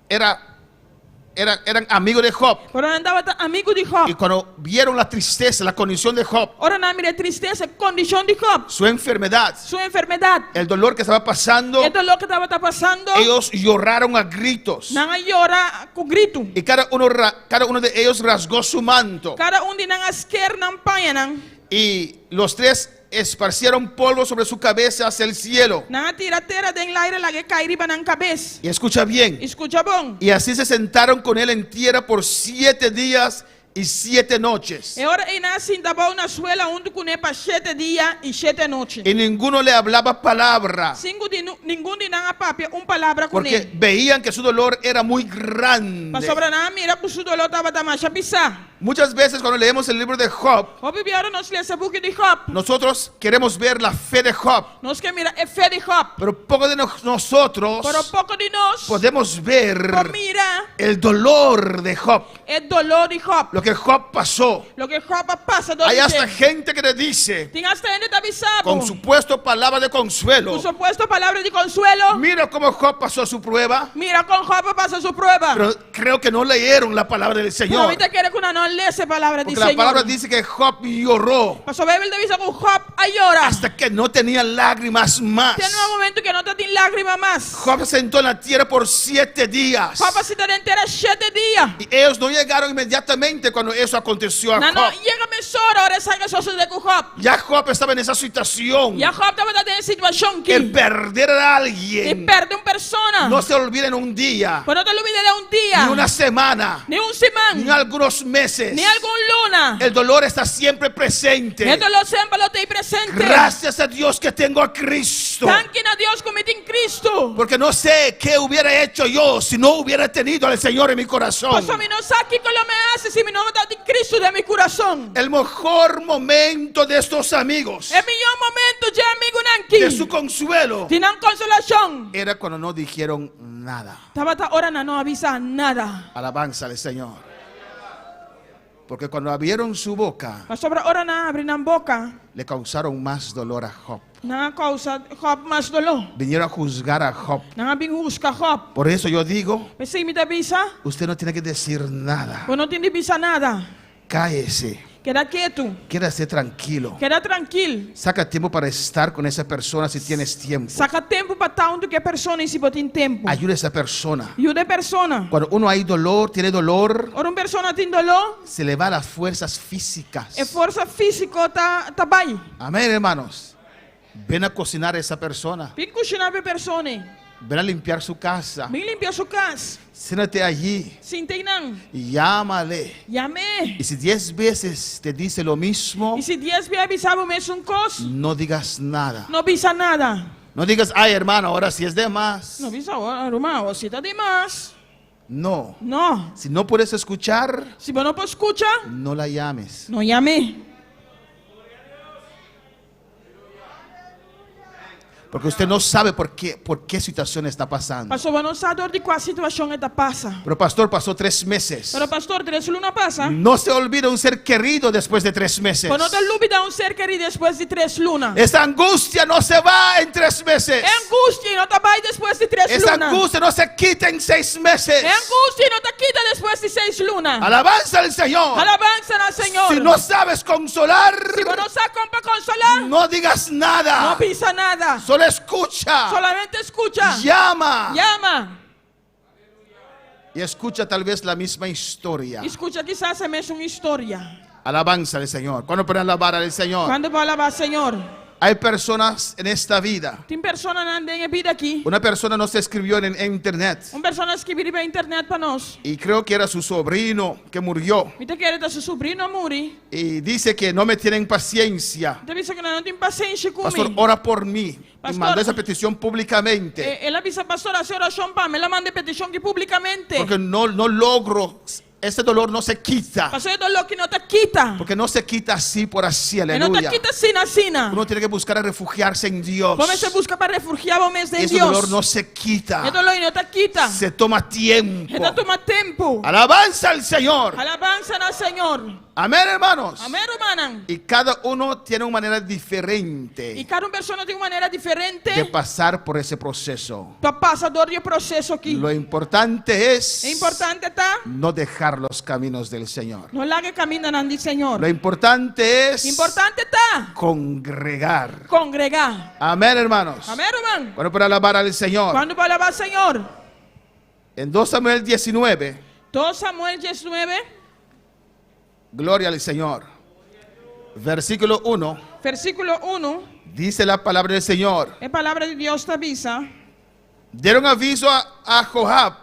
eran amigos de Job.
pero andava tan amigo de Job.
Y cuando vieron la tristeza, la condición de Job,
Ora na mira tristeza, condição de Job,
su enfermedad,
sua enfermidade,
el dolor que estaba pasando,
o dolor que estava passando,
ellos lloraron a gritos.
nan a ora com grito.
Y cada uno de ellos rasgó su manto.
Cada de nan asker nan panha nan,
Y los tres esparcieron polvo sobre su cabeza hacia el cielo.
nan a tira den aire la que cair ba nan cabeça.
Y escucha bien.
Escucha bom.
Y así se sentaron con él en tierra por 7 días y 7 noches.
E ora ina sinta ba na suela onde cune pa 7 dias e 7 noites.
Y ninguno le hablaba palabra,
Cinco de ninguém de nan a papia palavra com
porque
ele.
veían que su dolor era muy
Pa
grande.
sobra na mira ku su dolor tava ta macha pisa.
Muchas veces cuando leemos el libro de Job,
Hobi biara nos lesa book de Job.
nosotros queremos ver la fe de Job,
Nos que mira e fé de Job.
pero poco de nosotros
Pero pouco de nós
podemos ver
po mira
el dolor de Job,
é dolor de Job.
lo que Job pasó.
Lo que Job passa do
Hay hasta gente que le dice,
Tem hasta gente tá bisabo.
con supuesto palabra de consuelo,
Por supuesto palavra de consuelo.
mira cómo Job pasó su prueba,
Mira con Job passa sua prueba.
pero creo que no leyeron la palabra del
Pero
Señor.
ahorita quiere que una no lese palabra de
Porque la
Señor.
palabra dice que Job lloró
Pasó Bíblia dice que Job a llorar.
hasta que no tenía lágrimas más.
Tiene un momento que no te tiene lágrima más.
Job se sentó en la tierra por 7 días.
Job se te entera 7 días.
Y ellos no llegaron inmediatamente cuando eso aconteció a
No, no,
Job.
llega mesora, ahora sabe que eso de Job.
Ya Job estaba en esa situación.
Ya Job estaba en situación que
El perder a
y
alguien
perde una persona.
no se olvida en un día,
Pero no te olvides de un día.
ni una semana,
Ni un semana.
ni algunos meses.
Ni algún luna.
El dolor está siempre presente.
Esto lo siempre lo tengo presente.
Gracias a Dios que tengo a Cristo.
Tanquen a Dios como en Cristo.
Porque no sé qué hubiera hecho yo si no hubiera tenido al Señor en mi corazón.
Pues a mí no sabe qué lo me hace si mi no me da de Cristo de mi corazón.
El mejor momento de estos amigos,
El mejor momento ya amigo
de su
Nanki.
consuelo,
Tienen consolación.
era cuando no dijeron nada.
Tabata ahora no avisa nada.
Alabanza al Señor. Porque cuando abrieron su boca,
Mas sobre ahora na abrir na boca.
le causaron más dolor a Job.
Na causa Job mas dolor.
Vinieron a juzgar a Job.
Na bin busca Job.
Por eso yo digo,
Mas se me da visa,
usted no tiene que decir nada.
ou não tem de visa nada.
Cállese.
Queda quieto.
Quédate tranquilo.
Queda tranquilo.
Saca tiempo para estar con esa persona si tienes tiempo.
Saca tempo para estar onde que a pessoa em si tem tempo.
Ayuda a esa persona.
E o de persona.
Cuando uno hay dolor, tiene dolor,
Ora uma pessoa tem dolor,
se le va las fuerzas físicas.
é força física tá bem.
Amén, hermanos. Ven a cocinar a esa persona.
Vem cozinhar para a pessoa.
Ven a limpiar su casa.
Vem limpar sua casa.
Siéntate allí
Sintei não.
y llámale.
Llamé.
Y si 10 veces te dice lo mismo,
E se 10 vezes avisava o mesmo coisa,
no digas nada.
não avisa nada.
No digas, ay hermano, ahora sí es de más.
Não avisa, irmão, você tá demais.
No.
Não.
Si no puedes escuchar,
Se você não escuta,
no la llames.
não llame.
Porque usted no sabe por qué situación está pasando.
Pastor, você não sabe de qual situação está passa.
Pero pastor, pasó 3 meses.
Pero pastor, 3 lunas passa.
No se olvida un ser querido después de 3 meses.
Quando te dúvida ser querido depois de 3 lunas.
Esa angustia no se va en 3 meses.
É angústia e não te vai depois de 3
Esa
lunas.
angustia no se quita en 6 meses.
É angústia e não te quita depois de 6 lunas.
Alabanza al Señor.
Alabanza ao Senhor.
Si no sabes consolar,
Se você não sabe como para consolar,
no digas
não
nada.
pisa nada.
Solo escucha.
Solamente escucha.
Llama.
Llama.
Y escucha tal vez la misma historia.
Escucha quizás a mesma história.
Alabanza al Señor. ¿Cuándo pueden alabar al Señor?
Quando vai alabar o Senhor.
Hay personas en esta vida.
Tem pessoas na vida aqui.
Una persona nos escribió en internet.
Uma pessoa escreveu na internet para nós.
Y creo que era su sobrino que murió.
Então que era seu sobrinho morrer.
Y dice que no me tienen paciencia.
Então disse que não tem paciência
Pastor,
comigo.
ora por mí. Y
Pastor,
mandó esa petición públicamente.
Ela disse, pastor, a senhora chama, ela manda petição aqui publicamente.
Porque no logro. Ese dolor no se quita.
Pastor, é dolor que não te quita.
Porque no se quita así por así.
E não te
Aleluya.
quita sina.
Uno tiene que buscar a refugiarse en Dios.
Como se busca para refugiar o mês de
Ese
Deus.
dolor no se quita.
É dolor e não te quita.
Se toma tiempo.
Então toma tempo.
Alabanza al Señor.
Alabanza ao Senhor.
Amén, hermanos.
Amém, hermana.
Y cada uno tiene una manera diferente
E cada pessoa tem uma maneira diferente
de pasar por ese proceso.
para passar dor e processo aqui.
Lo importante es
É importante tá?
no dejar los caminos del Señor.
Não largue caminho do Senhor.
Lo importante es
Importante tá?
congregar.
Congregar.
Amén, hermanos.
Amém, irmão.
Bueno, para alabar al Señor.
Quando vai alabar o Senhor?
En 2 Samuel 19,
2 Samuel 19,
gloria al Señor. Versículo 1,
versículo 1,
dice la palabra del Señor.
é palavra de Deus te avisa.
Dieron aviso a Joab.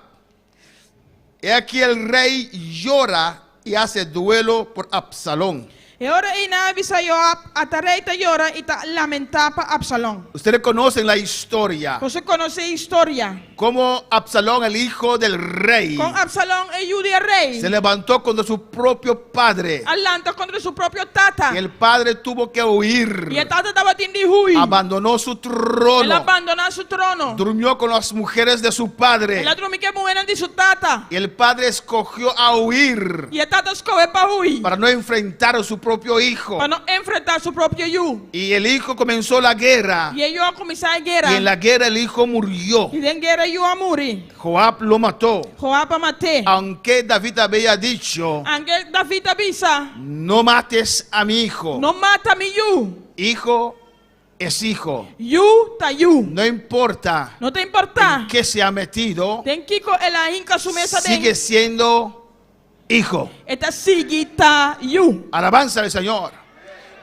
He aquí el rey llora y hace duelo por Absalón.
E ora ina avisa Joab, a tareita llora e ta lamentar para Absalão.
Ustedes conocen la historia.
Você conhece a história?
Cómo Absalón, el hijo del rey,
Com Absalão e Judá rei.
se levantó contra su propio padre.
Alanta contra seu próprio tata.
Y el padre tuvo que huir.
E a tata estava tendo de ruir.
Abandonó su
Ele
trono.
abandonou seu trono.
Durmió con las mujeres de su padre.
Ele dormiu que mulher de seu tata.
Y el padre escogió a huir
E a tata escolheu para ruir.
para no enfrentar a su propio hijo.
Para não enfrentar seu próprio eu.
Y el hijo comenzó la guerra.
E eu começar a guerra.
Y en la guerra el hijo murió.
E em guerra eu a morrer.
Joab lo mató.
Joab a matar.
Aunque David había dicho,
Anche David avisa.
no mates a mi hijo.
Não mata mi eu.
Hijo es hijo.
You tá you.
No importa
Não te importa.
en qué se ha metido,
Tem que ela hinca su mesa
sigue
dele.
siendo hijo.
Eta sigue tá you.
Alabanza al Señor.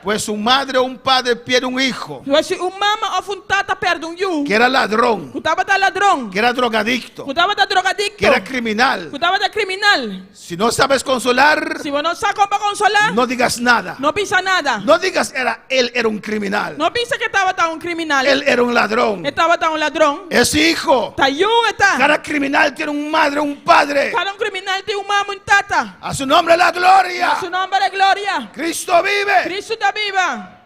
Pues un madre o un padre pierde un hijo
Se mama of tata perde you.
que era ladrón,
Que tava da ladrão.
que era drogadicto,
Que tava da drogadicto.
que era criminal.
Que tava da criminal.
Si no sabes consolar,
Se você não sabe como consolar,
no digas nada.
não pensa nada.
No digas él era un criminal.
Não pensa que tava tá criminal.
Él era un ladrón.
Estava tá ladrão.
Es hijo.
Tá you eta.
Cada criminal tiene un madre, un padre.
Cada criminal tem mama e tata.
A su nombre la gloria.
Su nombre é glória.
Cristo vive.
Cristo da viva.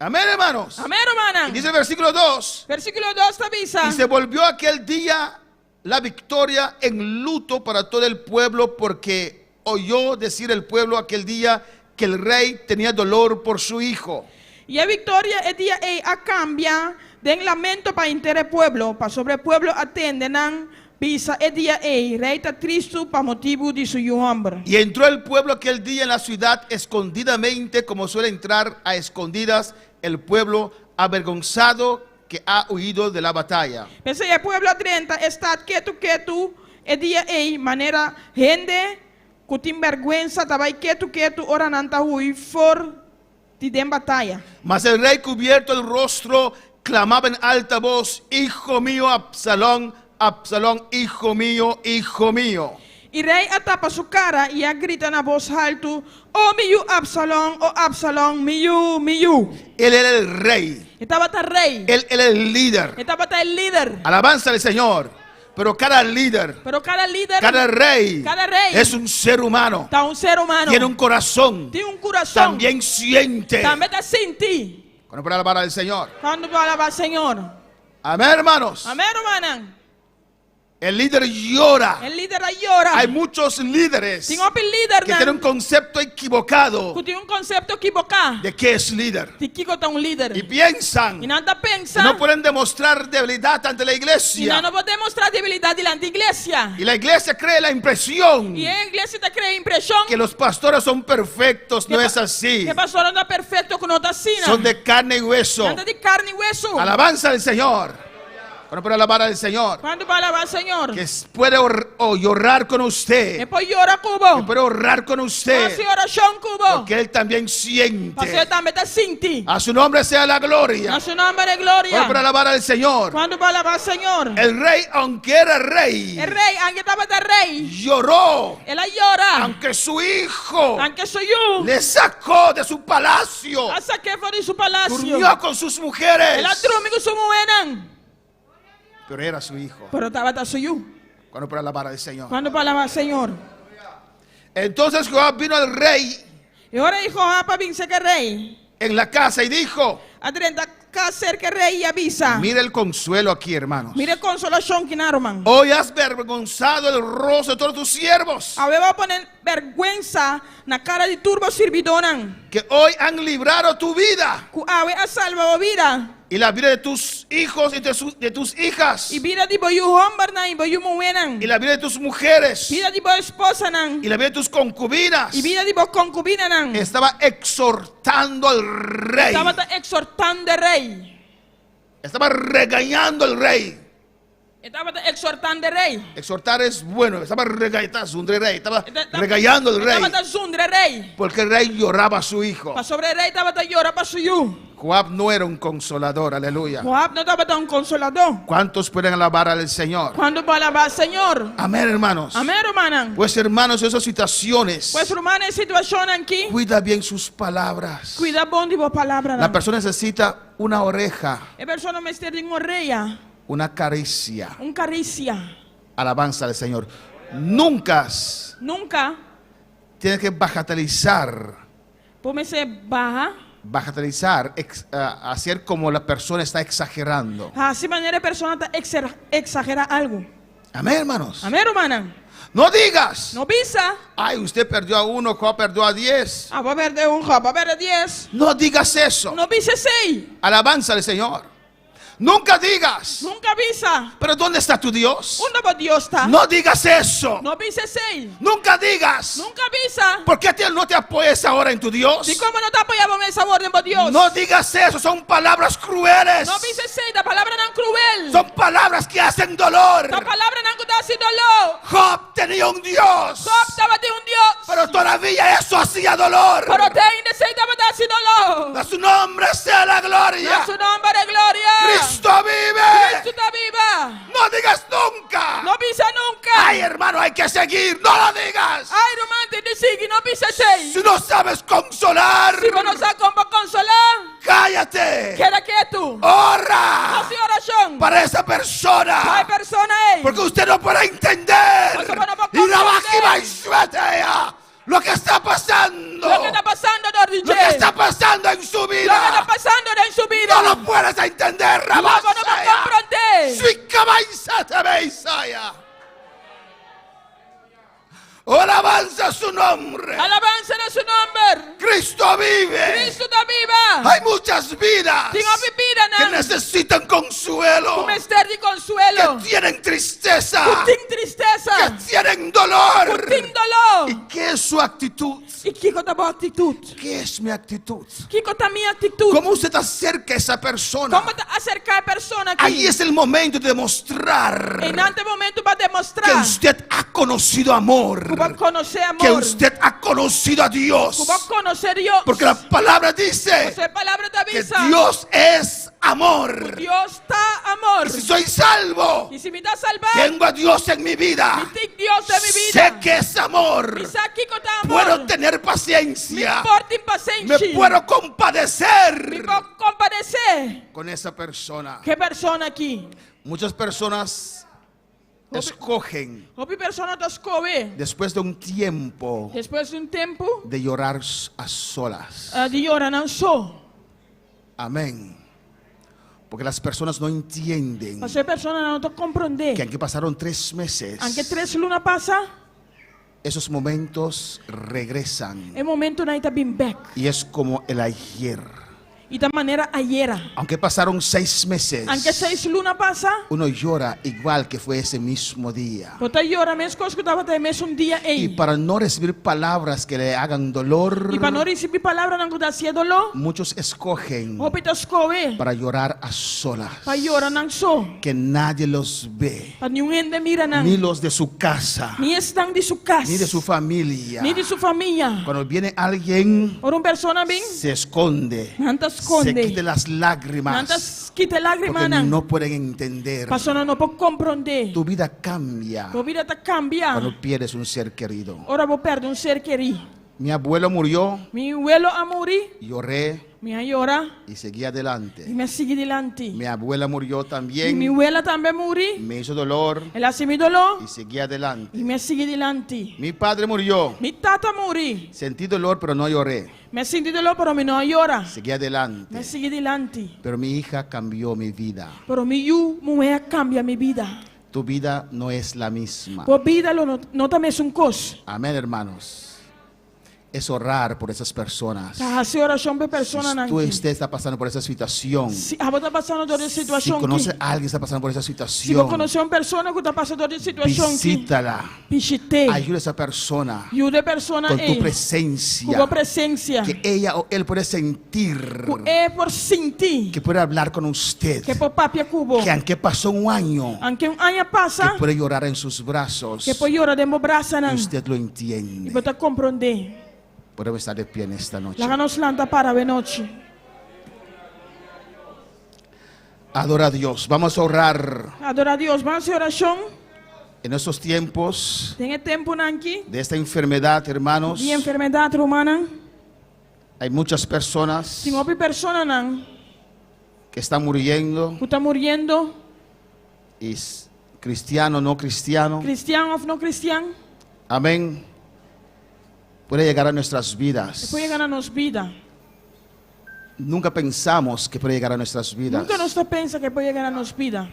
Amén, hermanos.
Amém, hermana.
Y dice el versículo 2.
Versículo 2 te avisa.
Y se volvió aquel día la victoria en luto para todo el pueblo, porque oyó decir el pueblo aquel día que el rey tenía dolor por su hijo.
E a vitória é dia a cambia de lamento para inteiro pueblo, para sobre o pueblo atendenan pisa é dia rei está triste para motivo de seu homem.
Y entró el pueblo aquel día en la ciudad escondidamente, como suele entrar a escondidas el pueblo avergonzado que ha huido de la batalla.
Pensei, o pueblo 30 está quieto, é dia maneira gente que tem vergonha, estava quieto, ora não está hui for de batalha.
Mas el rey, cubierto el rostro, clamaba en alta voz: hijo mío Absalón, Absalón, hijo mío, hijo mío.
E rei atapa sua cara e a grita na voz alto: oh miu Absalão, oh Absalão, miu, miu.
Él era el rey,
Estava tá rei.
él era el líder.
Estava tá el líder.
Alabanza al Señor. Pero cada líder,
Pero cada líder,
cada rey es un ser humano.
está ser humano.
Tiene un corazón.
Tem coração.
También siente.
Também está sentir.
Cuando para alabar al Señor.
Quando para alabar o Senhor.
Amén, hermanos.
Amém, irmã?
El líder llora.
El líder llora.
Hay muchos líderes
Tem um líder,
que tienen un concepto equivocado
que tem um conceito equivocado.
de qué es líder.
De que é um líder.
Y piensan
E nada
que
pensa.
no pueden demostrar debilidad ante la
E
iglesia.
não podemos mostrar debilidade diante da igreja.
Y la iglesia cree la impresión
E a igreja está criando a impressão
que los pastores son perfectos. No es así.
que o pastor não é perfeito com outra sina.
Son de carne y hueso.
Anda de carne e hueso.
Alabanza al Señor. Cuando puede alabar al Señor.
Quando para alabar o Senhor.
Que puede llorar con usted.
Depois llora
Que
cubo.
puede orar con usted.
Faça oração cubo.
Porque Él también
Você
siente.
também está sentindo.
A su nombre sea la gloria.
Na seu nome de
Cuando
glória.
puede alabar al Señor.
Quando para alabar o Senhor.
El rey, aunque era rey,
O rei, aunque estava de rei.
lloró.
Ela llora.
Aunque su hijo
Aunque sou eu.
le sacó de su palacio.
A saque fora de seu palácio.
Durmió con sus mujeres.
Ela dorme com sua moeda.
Pero era su hijo.
Pero estava da sou eu.
Cuando puede alabar al Señor.
Quando para alabar o Senhor.
Entonces Jehová vino al rey
E ora dijo, para vencer que rei.
en la casa y dijo:
Adrenta ser que rei e avisa.
mira el consuelo aquí, hermanos.
Mire consolação que na irmão.
Hoy has avergonzado el rostro de todos tus siervos,
Agora vai poner vergüenza na cara de turbo servidores.
que hoy han librado tu vida
Que a salva a vida.
y la vida de tus hijos y de tus hijas
E vida de boiu homem na e boiu moeda.
y la vida de tus mujeres
Vida de boa esposa nan.
y la vida de tus concubinas.
E vida de boa concubina nan.
Estaba exhortando al rey,
Estava exortando o rei.
estaba regañando al rey.
Estava exortando o rei.
Exhortar es bueno, estaba regañando al rey,
Estava zundre rei.
porque el rey lloraba a su hijo.
Para sobre o rei estava llorando para suyo.
Joab no era un consolador, aleluya.
Joab não estava um consolador.
¿Cuántos pueden alabar al Señor?
Quando para alabar o Senhor.
Amén, hermanos.
Amém, irmã?
Pues hermanos, esas situaciones,
Pues irmã, em situação aqui.
cuida bien sus palabras.
Cuida bom de boa palavra.
La persona necesita una oreja,
A pessoa não está de orelha.
una caricia.
Carícia.
Alabanza al Señor. Nunca
Nunca.
tiene que bagatalizar,
Pode ser barra.
hacer como la persona está exagerando.
Assim maneira a pessoa está exagera algo.
Amén, hermanos.
Amém, irmã?
No digas,
Não visa.
ay, usted perdió a 1, Joab perdió a 10.
Ah, vou perder vou perder 10.
No digas eso.
Não visa 6.
Alabanza al Señor. Nunca digas,
Nunca visa.
pero ¿dónde está tu Dios?
Onde o Deus está?
No digas eso.
Não visa 6.
Nunca digas,
Nunca visa.
¿por qué no te apoyas ahora en tu Dios?
E como não te apoiamos nessa ordem, por Deus?
No digas eso, son palabras crueles.
Não visa 6. Da palavra não cruel.
Son palabras que hacen dolor.
Da palavra não dá se dolor.
Job tenía un Dios,
Job estava de Deus.
pero todavía eso hacía dolor.
Pero te ainda se dava dar se dolor.
A su nombre sea la gloria.
Na su nome de glória.
Cristo vive.
Cristo está viva.
No digas nunca.
Não visa nunca.
Ay, hermano, hay que seguir. No lo digas.
Ai, irmã, te sigue, não visa 6.
Si no sabes consolar,
Se você não sabe como consolar,
cállate.
queda quieto.
Ora
Faça oração.
para esa
Vai
persona.
persona aí.
Porque usted no puede entender.
Porque no puedo
Y la
comprender.
máquina y suetea lo que está pasando.
Lo que está pasando,
Lo que
DJ.
está pasando en su
Lo que está
vida.
pasando en su vida.
No lo puedes entender,
Logo não vou
Rabasaya.
compreender.
Suicabaisatabeisaya. Oh, alabanza su nombre.
Alabanza en su nombre.
Cristo vive.
Cristo está viva.
Hay muchas vidas
Tengo mi vida,
que
nan.
necesitan consuelo,
Como estar de consuelo.
que tienen tristeza,
Tem tristeza.
que tienen dolor.
Tem dolor.
¿Y qué es su actitud?
E que tá boa atitude?
¿Qué es mi actitud?
Que tá minha atitude?
¿Cómo usted acerca a esa persona?
Como acercar a persona aqui?
Ahí es el momento de demostrar
Em nante momento vai
que
demonstrar
usted ha conocido amor,
que vai conhecer amor.
que usted ha conocido a
Que
Dios.
vai conhecer Deus.
Porque la palabra dice
Essa palavra te
que
avisa.
Dios es amor.
Dios está amor.
Y si soy salvo,
E se me dá salvar,
tengo a Dios en mi vida.
tem Deus em minha vida.
Sé que es amor.
E sabe que tá amor.
Puedo tener
Me
paciencia.
importa impaciente.
Me puedo compadecer
Me puedo compadecer.
con esa persona.
Que persona aqui?
Muchas personas escogen,
Outra persona te escolhe.
después de un tiempo
Depois de tempo,
de llorar a solas,
de llorar não só.
Amén. Porque las personas no entienden
Mas as pessoas não estão compreendendo.
que aunque pasaron 3 meses,
Aunque 3 lunas passa,
esos momentos regresan.
é momento na ita bem back.
Y es como el ayer.
E da maneira ayer.
Aunque pasaron 6 meses,
Aunque 6 lunas passa,
uno llora igual que fue ese mismo día.
você llora mesmo coisa que estava até mesmo dia
Y
aí.
para no recibir palabras que le hagan dolor,
E para não receber palavra não dá se dolor,
muchos escogen
opita escoe
para llorar a solas,
para llorar não só,
que nadie los ve,
para ninguém de mira não.
ni los de su casa,
Ni estão de sua casa,
ni de su familia.
ni de sua família.
Cuando viene alguien,
Ora uma pessoa bem,
se esconde,
não te
se
esconde.
quita las
Não
lágrimas,
te quita lágrimas
porque
não.
no pueden entender.
Pessoa não pode compreender.
Tu vida cambia
Tua vida te cambia.
cuando pierdes un ser querido.
Ora vou perder ser querido.
Mi abuelo murió,
Mi abuelo a morir,
lloré
minha llora
y seguí
e
adelante.
me sigue delante.
Mi abuela murió
E minha
también,
abuela também morreu,
me hizo dolor
ela se me dolou
y seguí adelante.
e me sigue delante.
Mi padre murió,
Mi tata morreu,
sentí dolor pero no lloré,
me senti dolor, pero me não llora.
seguí adelante.
Me sigue delante.
Pero mi hija cambió mi vida.
Pero mulher cambia minha vida.
Tu vida no es la misma.
Por vida não tá mesmo coisa.
Amén, hermanos. Es orar por esas personas.
Tá, a oração para pessoa
Si
não.
tú usted está pasando por esa situación,
Se a você tá passando por essa
si
situação
conoce
aqui,
a alguien que está pasando por esa
se você
situación,
conhecer uma pessoa que tá passando por essa situação aqui,
visítala,
visite,
ayuda a esa persona
ajude a pessoa
con tu
aí, com
presencia,
a presença,
que ella o él puede sentir,
por sentir,
que puede hablar con usted,
que por papia cubo,
que aunque pasó un año,
aunque ano passa,
que puede llorar en sus brazos,
que por llorar de meu braço
y
não,
usted lo
e
entiende.
você compreender.
Podemos estar de pie en esta noche.
Lá nos lanta para a noite.
Adora a Dios. Vamos a orar
Adora a Deus, vamos a oração.
en estos tiempos
Tem tempo aqui
de esta enfermedad, hermanos.
de enfermidade humana.
Hay muchas personas
Tem outra pessoa não,
que están muriendo,
que está morrendo,
y cristiano, no cristiano.
cristiano ou não cristiano.
Amén. Puede llegar a nuestras vidas.
Depois chegar na nossa vida.
Nunca pensamos que puede llegar a nuestras vidas.
Nunca nós pensa que pode chegar na nossa vida.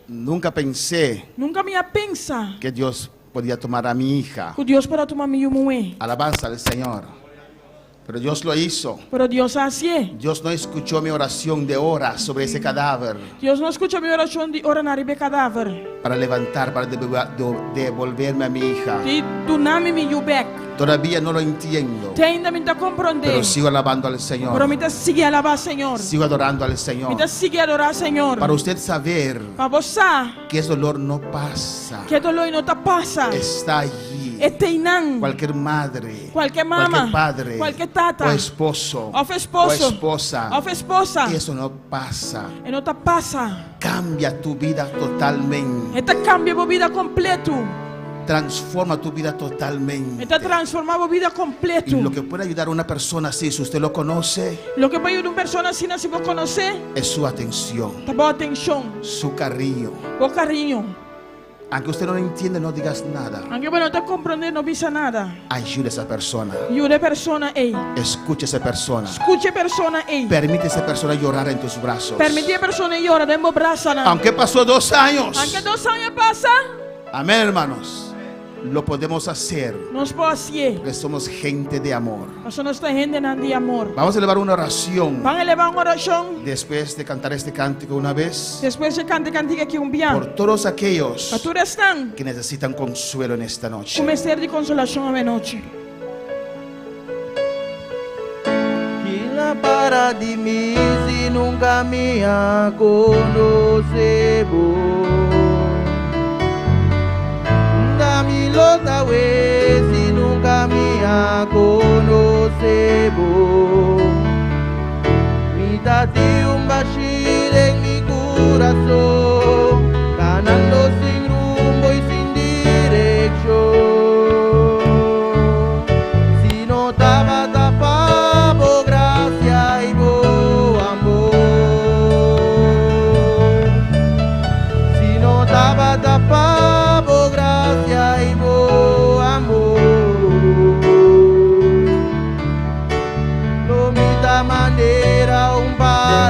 Nunca pensé
Nunca me pensa
que Dios podía tomar a mi hija.
que Deus para tomar minha mulher.
Alabanza al Señor. Pero Dios lo hizo.
Pero Deus assim.
Dios no escuchó mi oración de horas sobre ese cadáver
Deus não escuta minha oração de orar na ribe cadáver.
para levantar, para devolverme a mi hija.
De do nome me you back.
Todavía no lo entiendo,
Te ainda me está compreender.
pero sigo alabando al
Pero
Señor.
me está seguir alabar Senhor.
Sigo adorando al
Me
Señor.
está seguir adorar Senhor.
Para usted saber
Para você
que ese dolor no pasa,
que dolor não te passa.
está allí.
É teinão.
Cualquier madre,
Qualquer mama,
cualquier padre,
qualquer tata,
o esposo,
of esposo,
o esposa,
of esposa,
eso no pasa.
e não te passa.
Cambia tu vida totalmente.
E te cambia a vida completo.
Transforma tu vida totalmente.
E te transforma a vida completo.
Y lo que puede ayudar a una persona así, si usted lo conoce,
Lo que pode ajudar uma pessoa assim, se você conhecer,
es su atención,
te boa atenção,
su cariño.
o carinho.
Aunque usted no lo entiende, no digas nada.
Aunque você não está compreendendo, não visa nada.
Ayude a esa persona.
Ajude a pessoa aí.
Escuche a esa persona.
Escute a pessoa aí.
Permite a esa persona llorar en tus brazos.
Permitir a pessoa llorar de meu braço.
Aunque pasó 2 años.
Aunque 2 anos passa,
Amén, hermanos. Lo podemos hacer
nós podemos ser.
porque somos gente de amor.
Nós não estamos gente de amor.
Vamos a elevar una oración
Vamos elevar uma oração.
después de cantar este cántico una vez
Depois de cantar aqui piano.
por todos aquellos
Para todos estão.
que necesitan consuelo en esta noche.
Come ser de consolação a noite.
Kila para di mim se nunca me conocebo. Dami lo sabe si nunca me conocebo. Mi tati un bashir en mi corazón, ganando sin rumbo y sin dirección. Si no estaba tapado, gracia y bo amor. Si no estaba tapado, gracia y bo amor. No me da manera un par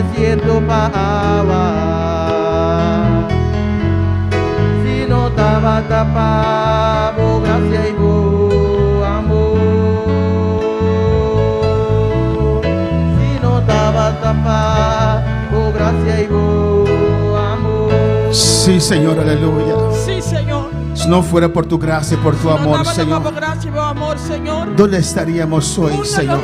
desierto paaba. Si no estaba tapado, gracia y vos amor. Si no estaba tapado, gracia y vos amor.
Sí, Señor, aleluya.
Sí, Señor.
Si no fuera por tu gracia y por tu amor, Señor,
Gracias, amor, Señor.
¿dónde estaríamos hoy, Señor?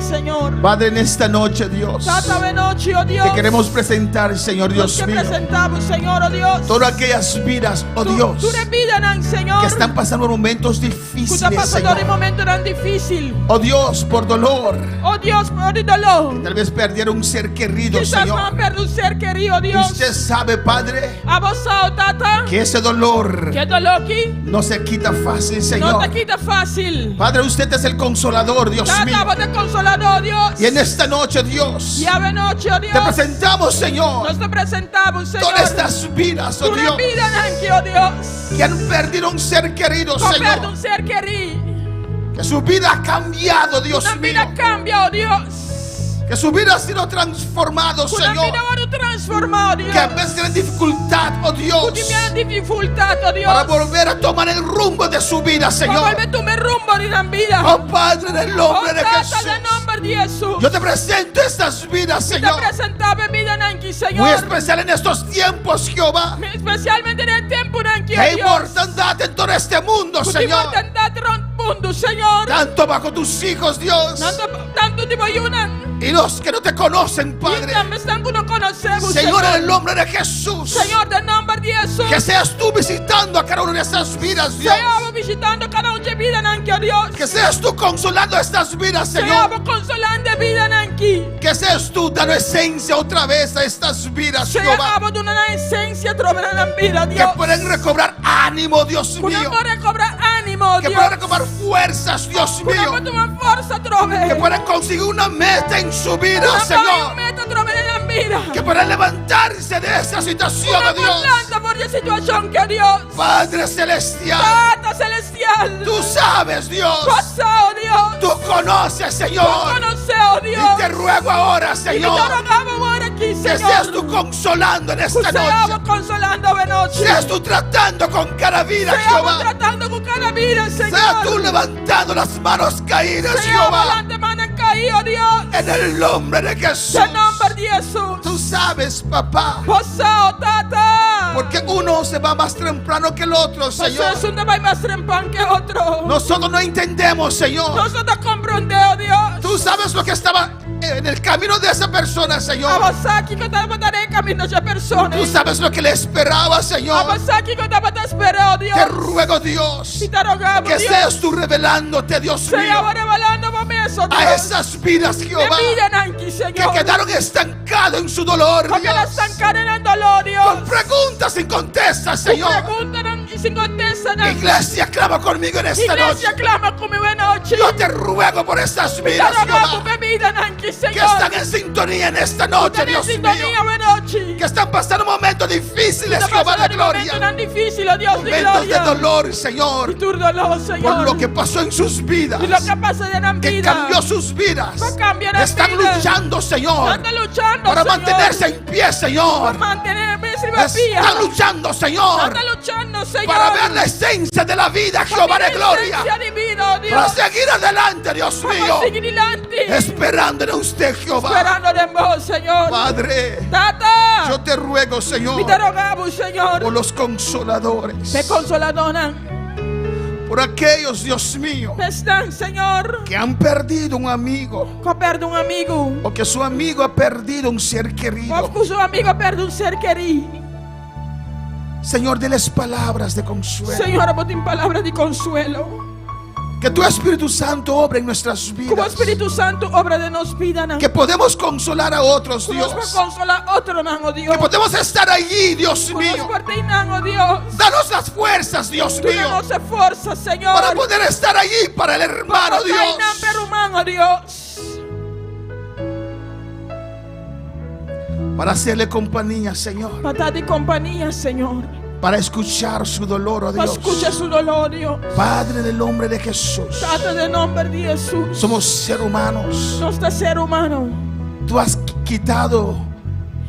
Señor.
Padre, en esta noche, Dios,
Tata noche, oh Dios.
te queremos presentar, Señor Dios
Te
mío,
presentamos, Señor, oh Dios.
todas aquellas vidas, oh Dios,
Tú repidan, Señor.
que están pasando momentos
Tú estás
difíciles,
pasando un
Señor.
momento tan difícil.
Oh Dios, por dolor.
Oh Dios, por el dolor.
Tal vez perdieron un ser querido,
Quizás no
Señor.
perdido un ser querido,
Y
Dios.
usted sabe, Padre,
A vos, Tata.
que ese dolor
Que dolor aquí
no se quita fácil,
no
Señor.
te quita fácil.
Padre, usted es el consolador, Dios
Tata,
mío.
vos te consolador, Dios.
Y en esta noche, Dios,
Y a noche, oh Dios.
te presentamos, Señor,
Nos te presentamos, Señor.
todas estas vidas, oh
Tú
Dios,
repidan, oh Dios.
que han perdido un ser querido,
Con perdón,
Señor.
un ser querido.
Que su vida ha cambiado, Dios
Una
mío.
vida cambia, oh Dios.
Que su vida ha sido transformado,
Una
Señor.
vida va a transformar, oh Dios.
Que a veces tienen dificultad, oh Dios,
Tiene dificultad, oh Dios.
para volver a tomar el rumbo de su vida, Señor.
Vuelve tu me rumbo de la vida.
Oh Padre, en el nombre de
Tata,
Jesús,
en nombre de Jesús.
yo te presento estas vidas,
Te
Señor.
presentaba vida Nanki,
Muy
Señor.
especial en estos tiempos, Jehová.
Especialmente en el tiempo Nanki,
Que hay
Dios.
mortandad en todo este mundo, Señor.
Mundo, Señor.
Tanto bajo tus hijos, Dios,
Tanto tipo ayunan.
y los que no te conocen,
Y
Padre.
también están que no conocemos,
Señor, en el nombre de Jesús,
Señor, del nombre de Jesús.
que seas tú visitando a cada una de estas vidas, Dios.
Seamos visitando cada una de vida Nanki, oh Dios.
Que seas tú consolando estas vidas, Señor.
Seamos consolando vida Nanki.
Que seas tú dando esencia otra vez a estas vidas, Jehová.
Seamos de una esencia trobada en la vida,
Que
Dios.
pueden recobrar ánimo, Dios mío.
Podemos recobrar ánimo,
Que
Dios.
puedan recobrar fuerzas, Dios mío.
Podemos tomar fuerza, trove.
Que puedan conseguir una meta en su vida,
Una
Señor.
meta, trove en la vida.
Que puedan levantarse de esta situación,
Una
oh Dios.
balanza por la situación que Dios.
Padre celestial,
Tata celestial.
tú sabes, Dios.
Cosa, oh Dios.
Tú conoces, Señor.
Conoce, oh Dios.
Y te ruego ahora,
Y te
Señor,
rogamos ahora aquí,
que
Señor.
seas tú consolando en esta
Seamos
noche.
consolando de noche.
Seas tú tratando con cada vida,
Seamos
Jehová.
tratando con cada vida, Señor.
Seas tú levantando las manos caídas,
Seamos
Jehová.
delante, mano caído, Dios.
En el nombre de Jesús.
En nombre de Jesús.
Tú sabes, papá,
Cosa, oh Tata.
porque uno se va más temprano que el otro, Señor.
Señor. Uno va más trempan que otro.
Nosotros no entendemos, Señor.
Nosotros comprendemos, Dios.
Tú sabes lo que estaba en el camino de esa persona, Señor.
Abasaki que estaba en el camino de personas.
Tú sabes lo que le esperaba, Señor.
Abasaki que estaba esperando, Dios.
Te ruego, Dios,
Y te rogamos,
que
Dios.
seas tú revelándote, Dios mío,
Seamos revelando eso, Dios.
a esas vidas, Jehová,
De vida, Nanki,
que
Señor.
quedaron estancados en su dolor,
Porque
Dios.
la estancan en el dolor, Dios.
Con preguntas sin contestas, Señor.
Preguntan y sin contestan, Nanki.
Iglesia, clama conmigo en esta
Iglesia,
noche.
clama conmigo en noche.
Yo te ruego por estas
Te
vidas,
rogamos
Jehová,
de vida, Nanki,
que
Señor.
están en sintonía en esta noche,
Están en
Dios mío,
sintonía de noche.
que están pasando momentos difíciles,
Está
Jehová de
pasando un momento
gloria,
tan difícil, oh Dios de
momentos de
gloria.
dolor,
Y
Señor,
tu dolor, Señor.
por lo que pasó en sus vidas,
Y lo que pasa en la
que
vida.
cambió sus vidas.
Va a cambiar la
Están
vida.
luchando, Señor,
Están luchando,
para
Señor.
mantenerse en pie,
Para
Señor.
mantenerme
Están luchando, Señor,
Están luchando, Señor.
para ver la esencia de la vida, Jehová de gloria,
Divino, Dios.
para seguir adelante, Dios
Vamos
mío,
a seguir adelante.
esperando en usted, Jehová.
Esperando de vos, Señor.
Padre,
Tata.
yo te ruego,
Y
Señor,
te rogamos, Señor.
por los consoladores,
Te consoladona.
por aquellos, Dios mío,
Están, Señor.
que han perdido un amigo,
Que perde un amigo.
o que su amigo ha perdido un ser querido.
O que su amigo perde un ser querido.
Señor, déles palabras de consuelo.
Señor, vos tienes palabras de consuelo.
Que tu Espíritu Santo obra en nuestras
Como
vidas.
Espíritu Santo, obra de nos vida.
Que podemos consolar a otros,
Como
Dios.
consolar otro, no, Dios.
Que podemos estar allí, Dios mío.
Como Dios.
Danos las fuerzas, Dios
Tú
mío,
nos fuerza, Señor.
para poder estar allí para el hermano,
Para
Dios.
ser humano, Dios.
Para hacerle compañía, Señor.
Para estar de compañía, Señor.
Para escuchar su dolor, oh
Para
Dios.
escuchar su dolor, Dios.
Padre, en el nombre de Jesús.
Trata de nombre de Jesús.
Somos seres humanos.
Nuestro ser humano.
Tú has quitado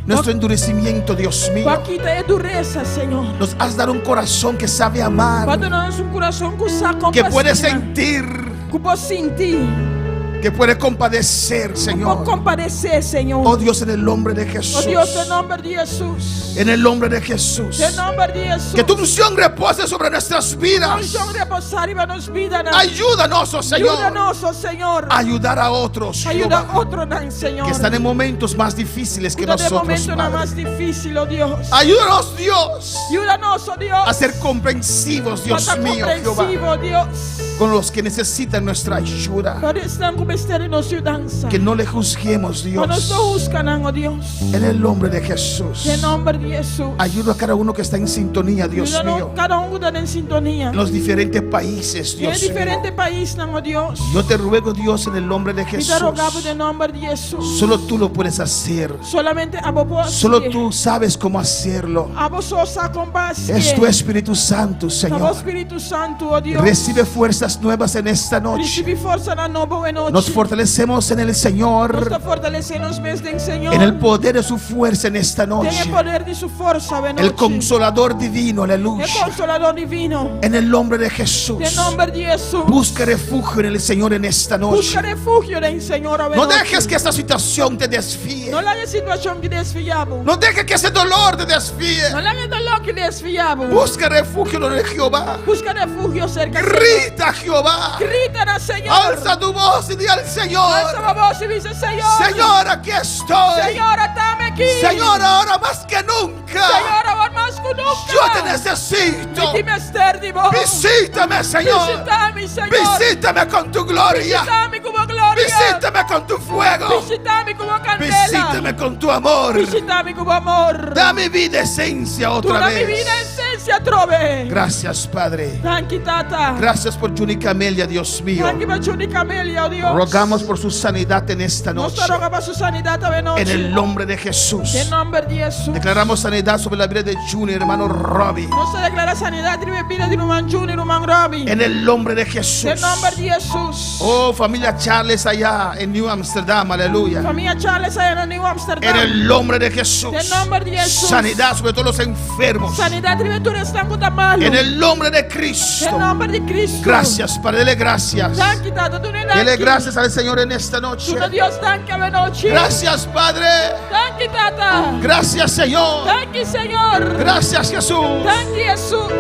nuestro endurecimiento, Dios mío.
Quita a dureza, Senhor.
Nos has dado un corazón que sabe amar,
Dá-nos coração que sabe
que puede
compassar.
sentir,
Que pode sentir.
que puede compadecer,
Que pode
Señor.
compadecer, Senhor.
Oh Dios, en el nombre de Jesús.
Oh Deus, em nome de Jesus.
En el nombre de Jesús.
Em nome de Jesus.
Que tu unción repose sobre nuestras vidas.
Unção repousar em nossas vidas.
Ayúdanos, oh Señor,
Ajuda-nos, oh Senhor.
a ayudar a otros,
Ajuda
Jehová,
outro, não, Senhor.
que están en momentos más difíciles que
Cuida de
nosotros,
momento não
Padre.
mais difícil, oh Deus.
Ayúdanos, Dios,
Ajuda-nos, oh Deus.
a ser comprensivos, Dios
Para
mío, Jehová,
compreensivo, oh Deus.
con los que necesitan nuestra ayuda.
Para estar com besteira em nossa dança.
Que no le juzguemos,
Para nos
Dios,
não buscar, não, oh Deus.
en el nombre de Jesús.
Em nome de Jesus.
Ayuda a cada uno que está en sintonía, Dios
Ajuda-nos,
mío,
cada um está em sintonia.
en los diferentes países,
Em
Dios mío.
diferentes países, não, oh Deus.
Yo te ruego, Dios, en el nombre de
E te
Jesús.
rogamos em nome de Jesus.
Solo tú lo puedes hacer.
Solamente a vos
Solo tú sabes cómo hacerlo.
A vos só compaixão.
Es tu Espíritu Santo,
A
Señor.
vos Espírito Santo, oh Deus.
Recibe fuerzas nuevas en esta noche.
Recibe força na nova noite.
Nos fortalecemos en el
Nos
Señor,
está fortalecendo os meus do Senhor.
en el poder de su fuerza en esta
Tem
noche.
o poder de sua força, oh
El Consolador divino,
El
aleluya.
Consolador divino.
En el nombre de Jesús.
Em nome de Jesus.
Busca refugio en el Señor en esta noche.
Busca refúgio em Senhor. oh
No
noite.
dejes que esta situación te desvíe.
Não lá é situação que desviamos.
No dejes que ese dolor te desvíe.
Não lá é dolor que desviamos.
Busca refugio en Jehová.
Busca refúgio cerca de Senhor.
Grita, Jehová.
Grita na Senhor.
Alza tu voz y di al Señor:
Alça a voz e diz: Senhor.
Señor, aquí estoy.
Senhor, dá-me aqui.
Señor, ahora más que nunca,
Senhor, agora mais que nunca.
yo te necesito.
Que me ester de vos.
Visítame, Señor.
Visita-me, Senhor.
Visítame con tu gloria.
Visita-me com a glória.
Visítame con tu fuego.
Visita-me com a candela.
Visítame con tu amor.
Visita-me com amor.
Da mi vida esencia
Tu
otra
na minha
vez.
vida essência trove.
Gracias, Padre.
Thank you, Tata.
Gracias por Juni Camelia, Dios mío.
Thank you, Bachuni Camelia, oh Dios.
Rogamos por su sanidad en esta
Nos
noche.
roga para su sanidad esta noche.
En el nombre de Jesús.
En nombre de Jesús.
Declaramos sanidad sobre la vida de Juni, hermano Robbie.
Nos declara sanidad y vida de Roman Juni y Roman Robbie.
En el nombre de Jesús.
En nombre de Jesús.
Oh, familia Charles allá en New Amsterdam, aleluya.
Familia Charles allá en New Amsterdam.
En el nombre de Jesús.
En nombre de Jesús.
Sanidad sobre todos los enfermos.
Sanidad y ventura están con malo.
En el nombre de Cristo.
En nombre de Cristo.
Gracias, Padre, dele gracias.
Thank you, Tata. Tú no
Dele gracias al Señor en esta noche.
Tú no Dios, thank you, noche.
Gracias, Padre.
Thank you, Tata.
Gracias, Señor.
Thank you, Señor.
Gracias, Jesús.
Thank you, Jesús.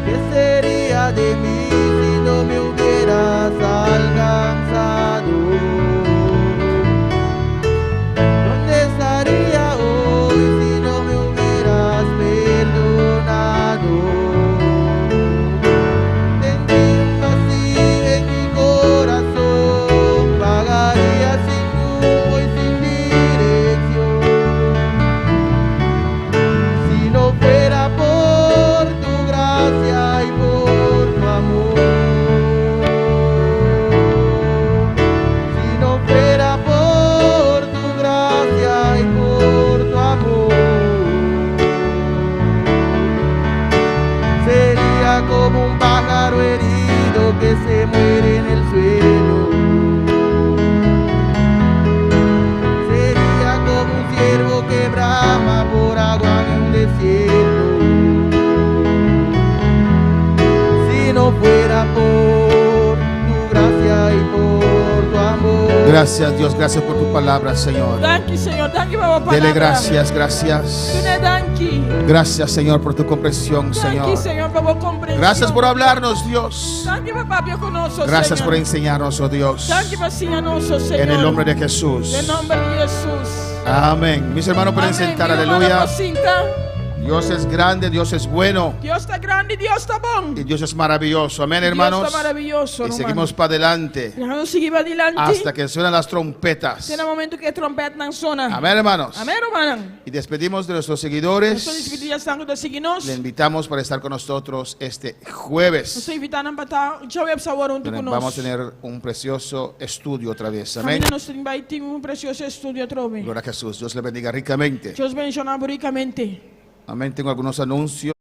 ¿Qué sería de mí si no me hubieras alcanzado? ¿Dónde estaría hoy si no me hubieras perdonado? Tendría un vacío en mi corazón, vagaría sin rumbo y sin dirección. Si no fuera por tu gracia y por tu amor, si no fuera por tu gracia y por tu amor, sería como un pájaro herido que se muere en el suelo. Sería como un ciervo que brama por agua en un desierto. Si no fuera por tu gracia y por tu amor.
Gracias, Dios. Gracias por tu palabra, Señor.
Thank you, Señor. Thank you, Baba Palabra.
Dele gracias, gracias.
Tú ne thank you.
Gracias, Señor, por tu comprensión,
Thank you,
Señor.
Señor, por comprensión.
Gracias por hablarnos, Dios.
Thank you, Papá, con nosotros,
Gracias
Señor.
por enseñarnos, oh Dios.
Thank you por enseñarnos, Señor.
En el nombre de Jesús.
En nombre de Jesús.
Amén. Mis hermanos pueden
Amén.
sentar,
Mi hermano
aleluya.
Jacinta,
Dios es grande, Dios es bueno
Dios está grande, Dios está bon.
y Dios es maravilloso. Amén,
Dios
hermanos.
está maravilloso,
Y
hermano.
seguimos para adelante
Dejamos seguir adelante.
hasta que suenan las trompetas.
Será momento que a trompeta não sona.
Amén, hermanos.
Amém, hermano.
Y despedimos de nuestros
Nós
seguidores.
despedimos estamos de seguir-nos.
Le invitamos para estar con nosotros este
Nós
jueves.
invitamos para estar já web sabor junto
Donde
conosco.
vamos a tener un precioso estudio otra vez. Amén.
Família, nós também temos precioso estúdio trove.
Gloria a Jesús. Dios le bendiga ricamente.
Deus bendiga ricamente.
Amén. Tengo algunos anuncios.